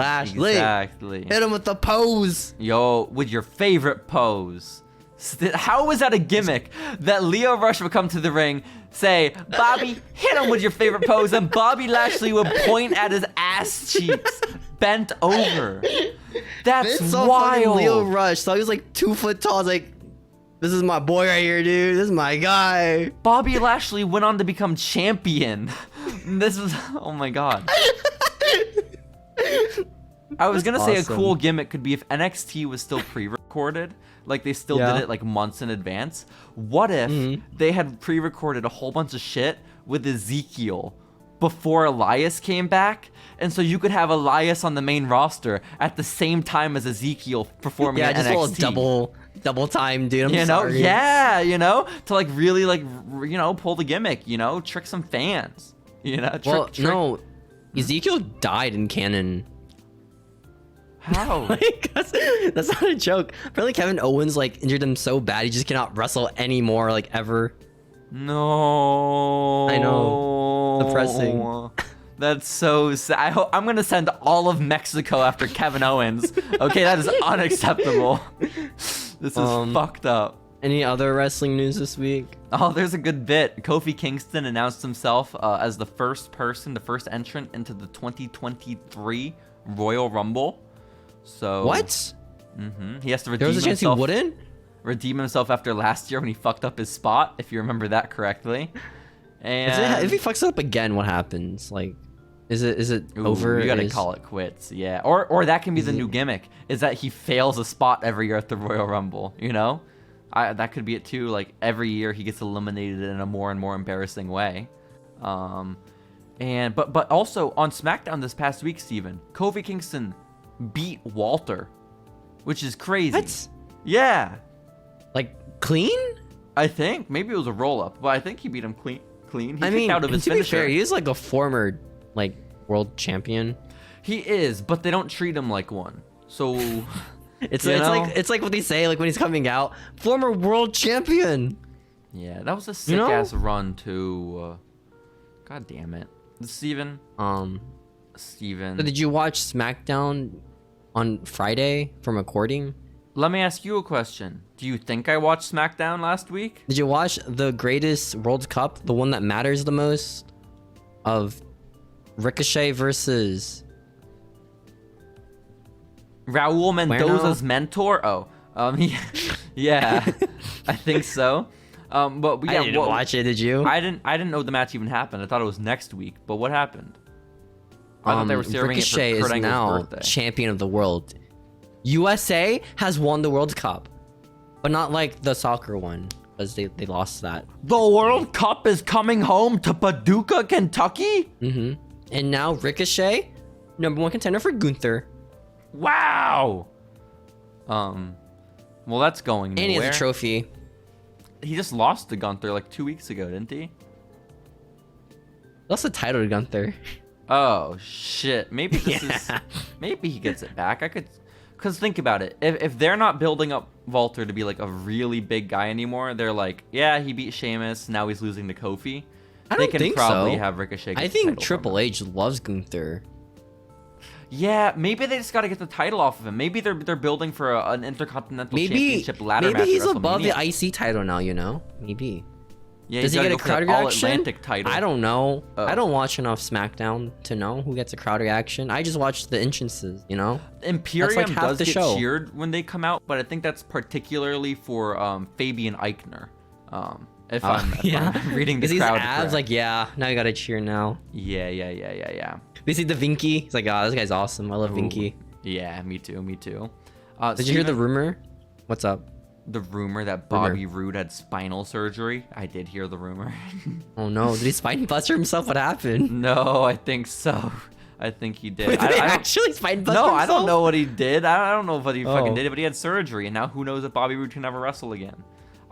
Hit him with the pose. Yo, with your favorite pose. How is that a gimmick that Leo Rush would come to the ring, say, Bobby, hit him with your favorite pose, and Bobby Lashley would point at his ass cheeks, bent over. That's wild. Leo Rush, so he was like 2 foot tall. I was like, this is my boy right here, dude. This is my guy. Bobby Lashley went on to become champion. This was, oh my god. I was gonna say a cool gimmick could be if NXT was still pre-recorded, like they still did it like months in advance. What if they had pre-recorded a whole bunch of shit with Ezekiel before Elias came back, and so you could have Elias on the main roster at the same time as Ezekiel performing at NXT. Yeah, just double time, dude. I'm sorry. To like really like pull the gimmick, trick some fans. Trick. No, Ezekiel died in canon. How? That's not a joke. Apparently Kevin Owens like injured him so bad he just cannot wrestle anymore, like ever. No. I know. Depressing. That's so sad. I'm gonna send all of Mexico after Kevin Owens. Okay, that is unacceptable. This is fucked up. Any other wrestling news this week? Oh, there's a good bit. Kofi Kingston announced himself as the first entrant into the 2023 Royal Rumble. So what? He has to redeem himself. There was a chance he wouldn't? Redeem himself after last year when he fucked up his spot, if you remember that correctly. And if he fucks it up again, what happens? Like, is it over? You gotta call it quits, yeah. Or that can be the new gimmick, is that he fails a spot every year at the Royal Rumble, that could be it too. Like every year he gets eliminated in a more and more embarrassing way. But also on SmackDown this past week, Steven, Kofi Kingston beat Walter, which is crazy. What? Yeah. Like clean? I think maybe it was a roll up, but I think he beat him clean. He out of his to finisher. Be fair, he is like a former like world champion. He is, but they don't treat him like one. So it's like what they say like when he's coming out, former world champion. Yeah, that was a sick ass run too. God damn it, Steven. Steven. So did you watch SmackDown on Friday from recording? Let me ask you a question. Do you think I watched SmackDown last week? Did you watch the greatest World Cup, the one that matters the most, of Ricochet versus Raul Mendoza's mentor? Oh, yeah, I think so. But yeah, I didn't watch it. Did you? I didn't know the match even happened. I thought it was next week. But what happened? I thought they were serving Ricochet it for Kurt is Angle's now birthday. champion of the world. USA has won the World Cup, but not like the soccer one, because they lost that. The World Cup is coming home to Paducah, Kentucky? Mm-hmm. And now Ricochet, #1 contender for Gunther. Wow. Well, that's going nowhere. And he has a trophy. He just lost to Gunther like 2 weeks ago, didn't he? That's the title to Gunther. Oh shit. Maybe this is. Maybe he gets it back. I could. Cause think about it. If they're not building up Walter to be like a really big guy anymore, they're like, yeah, he beat Sheamus. Now he's losing to Kofi. They can probably have Ricochet. I think Triple H loves Gunther. Yeah, maybe they just got to get the title off of him. Maybe they're building for an Intercontinental Championship ladder match. Maybe he's above the IC title now. You know, maybe. Yeah, does he get a crowd reaction? All-Atlantic title. I don't know. Oh. I don't watch enough SmackDown to know who gets a crowd reaction. I just watch the entrances. You know, Imperium like half does the get show. cheered when they come out, but I think that's particularly for Fabian Eichner. If I'm reading the crowd abs correct. like, yeah, now you gotta cheer now. Yeah. We see the Vinky. He's like, oh, this guy's awesome. I love Ooh. Vinky. Yeah, me too. Did you hear the rumor? What's up? The rumor that Bobby Roode had spinal surgery? I did hear the rumor. Oh no, did he spine buster himself? What happened? No, I think so. I think he did. Did he actually spine buster No, himself? I don't know what he did. I don't know what he fucking did, but he had surgery, and now who knows if Bobby Roode can ever wrestle again.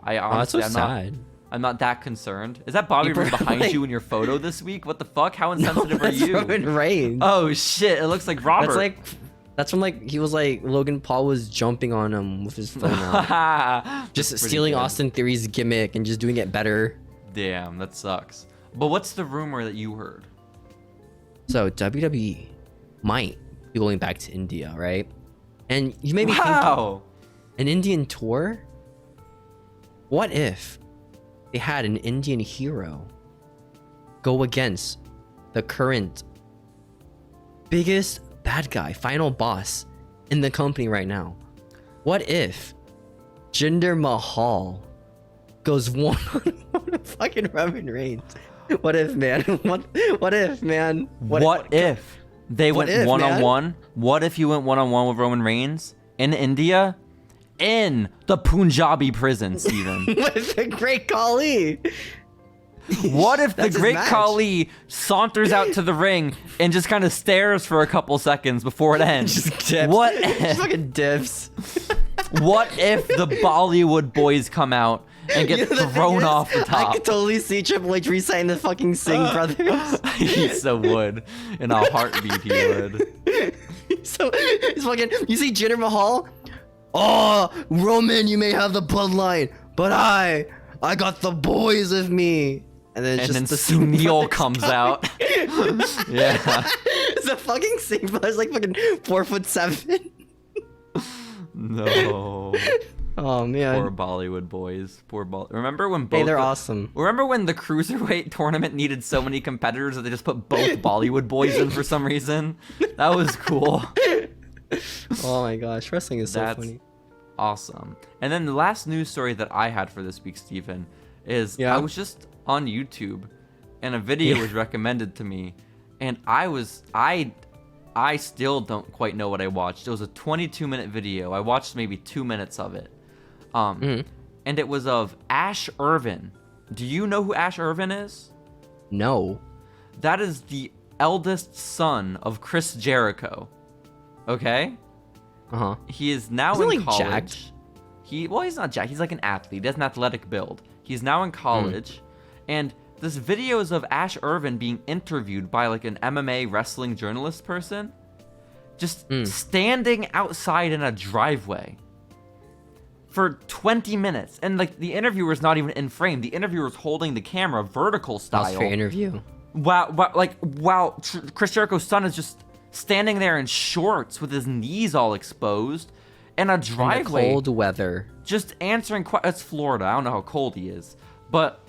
I honestly, that's so sad. I'm not that concerned. Is that Bobby Roode behind you in your photo this week? What the fuck? How insensitive are you? Roman Reigns. Oh shit! It looks like Robert. That's when like he was like Logan Paul was jumping on him with his phone out. Just stealing Austin Theory's gimmick and just doing it better. Damn, that sucks. But what's the rumor that you heard? So WWE might be going back to India, right? And you may be thinking, an Indian tour? What if they had an Indian hero go against the current biggest bad guy, final boss in the company right now? What if Jinder Mahal goes one-on-one with fucking Roman Reigns? What if, man? What if, man? What if they went one-on-one? What if you went one-on-one with Roman Reigns in India? In the Punjabi prison, Steven. With the Great Khali. What if the Great Khali saunters out to the ring and just kind of stares for a couple seconds before it ends? Just dips. What Just if, fucking dips. what if the Bollywood boys come out and get thrown off the top? I could totally see Triple H re-sign the fucking Singh brothers. He so would. In a heartbeat, he would. So, it's fucking, you see Jinder Mahal? Oh, Roman, you may have the bloodline, but I got the boys with me. And then Sunil comes out. Yeah. It's a fucking Singh brothers, like fucking 4'7". No. Oh man. Poor Bollywood boys. Remember when both? Hey, they're awesome. Remember when the cruiserweight tournament needed so many competitors that they just put both Bollywood boys in for some reason? That was cool. Oh my gosh, wrestling is so funny. Awesome. And then the last news story that I had for this week, Stephen, is I was just on YouTube and a video was recommended to me, and I still don't quite know what I watched. It was a 22-minute video. I watched maybe 2 minutes of it. And it was of Ash Irvin. Do you know who Ash Irvin is? No. That is the eldest son of Chris Jericho. Okay? Uh-huh. He is now in college. Jacked? He's not jacked. He's like an athlete. He has an athletic build. He's now in college. And this video is of Ash Irvin being interviewed by like an MMA wrestling journalist person. Just standing outside in a driveway for 20 minutes. And like the interviewer's not even in frame. The interviewer's holding the camera vertical style. That was for interview. While Chris Jericho's son is just standing there in shorts with his knees all exposed in a driveway. In the cold weather. Just answering it's Florida. I don't know how cold he is. But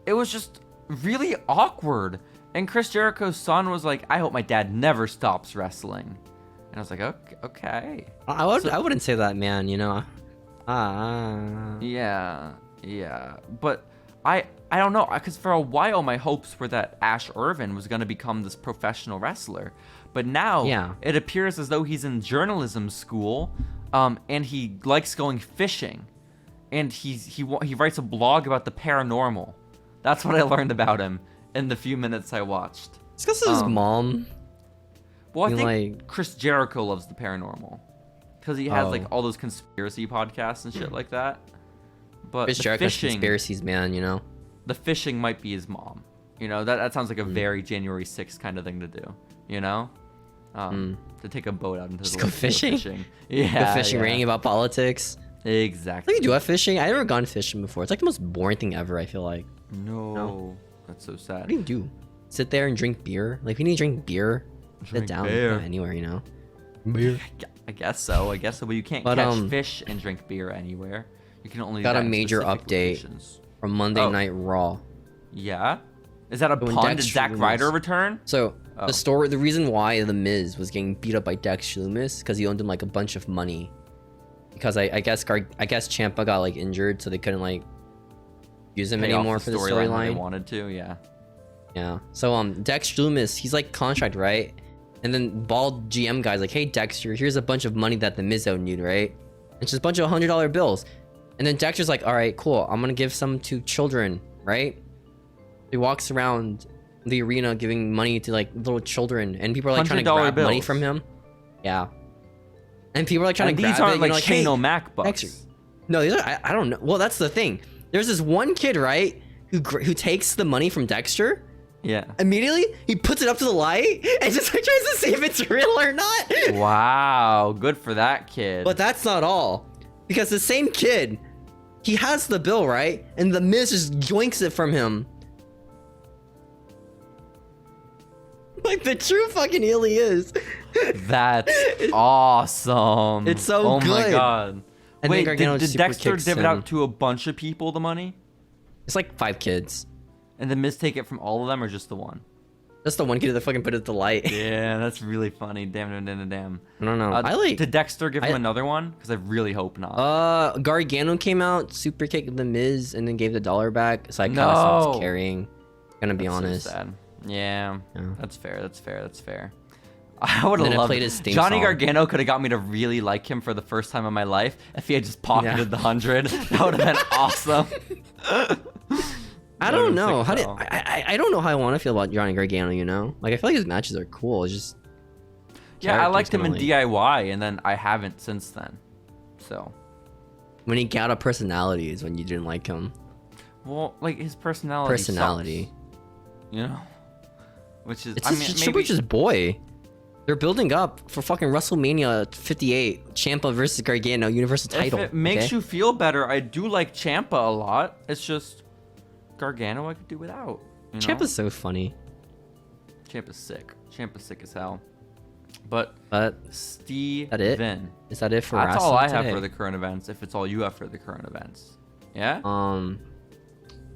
it was just really awkward. And Chris Jericho's son was like, I hope my dad never stops wrestling. And I was like, okay. I wouldn't say that, man, you know. Yeah. But I don't know, because for a while my hopes were that Ash Irvin was going to become this professional wrestler. But now it appears as though he's in journalism school, and he likes going fishing. And he writes a blog about the paranormal. That's what I learned about him in the few minutes I watched. It's because of his mom. Well, I think Chris Jericho loves the paranormal. Because he has like all those conspiracy podcasts and shit like that. But Chris Jericho's conspiracies, man, you know? The fishing might be his mom. You know, that sounds like a very January 6th kind of thing to do. You know? To take a boat out into the lake. Go fishing? Yeah. Go fishing, ranting about politics. Exactly. Like, you do have fishing? I've never gone fishing before. It's like the most boring thing ever, I feel like. No. That's so sad. What do you do? Sit there and drink beer? Like, if you need to drink beer, sit down anywhere, you know? Beer. I guess so. But you can't catch fish and drink beer anywhere. You can only got a major update from Monday Night Raw. Yeah? Is that a pun? Did Zack Ryder return? So, the reason why The Miz was getting beat up by Dex Loomis, because he owed him like a bunch of money. Because I guess Ciampa got like injured, so they couldn't like use him anymore for the storyline. They wanted to, yeah. Yeah. So Dex Loomis, he's like contract, right? And then bald GM guy's like, hey Dexter, here's a bunch of money that The Miz owed you, right? It's just a bunch of $100 bills. And then Dexter's like, all right, cool. I'm gonna give some to children, right? He walks around the arena giving money to like little children, and people are like trying to grab money from him. Yeah. And people are like trying to grab these aren't it, like Shane O'Mac bucks. Dexter. No, these are. I don't know. Well, that's the thing. There's this one kid, right, who takes the money from Dexter. Yeah. Immediately, he puts it up to the light and just like tries to see if it's real or not. Wow, good for that kid. But that's not all, because the same kid, he has the bill, right, and the Miz just yoinks it from him. Like the true fucking heel he is. That's awesome. It's so good. Oh my god. And wait, did Dexter divvy out to a bunch of people the money? It's like 5 kids. And the Miz take it from all of them or just the one? That's the one kid that fucking put it at the light. Yeah, that's really funny. Damn. I don't know. Did Dexter give him another one? Because I really hope not. Gargano came out, super kicked the Miz, and then gave the dollar back. So I kind of stopped caring. Gonna be honest. So sad. Yeah, that's fair. I would have loved it. Johnny Gargano could have got me to really like him for the first time in my life if he had just pocketed the 100. That would have been awesome. I don't know. I don't know how I want to feel about Johnny Gargano, you know? Like, I feel like his matches are cool. It's just... Yeah, I liked him in DIY, and then I haven't since then. So... When he got a personality is when you didn't like him. Well, like, his personality sucks, you know? Which is... It's Triple H's boy. They're building up for fucking WrestleMania 58. Ciampa versus Gargano, Universal title. If it makes you feel better, I do like Ciampa a lot. It's just... Gargano I could do without. Ciampa's so funny. Ciampa's sick. Ciampa's sick as hell. But Steven. Is that it for That's all I have for the current events, if it's all you have for the current events. Yeah?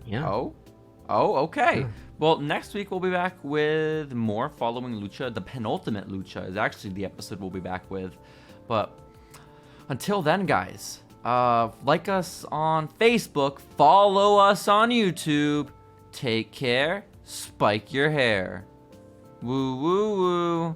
Yeah. Oh, okay. Yeah. Well, next week we'll be back with more Following Lucha. The penultimate Lucha is actually the episode we'll be back with. But until then, guys, like us on Facebook, follow us on YouTube. Take care. Spike your hair. Woo woo woo.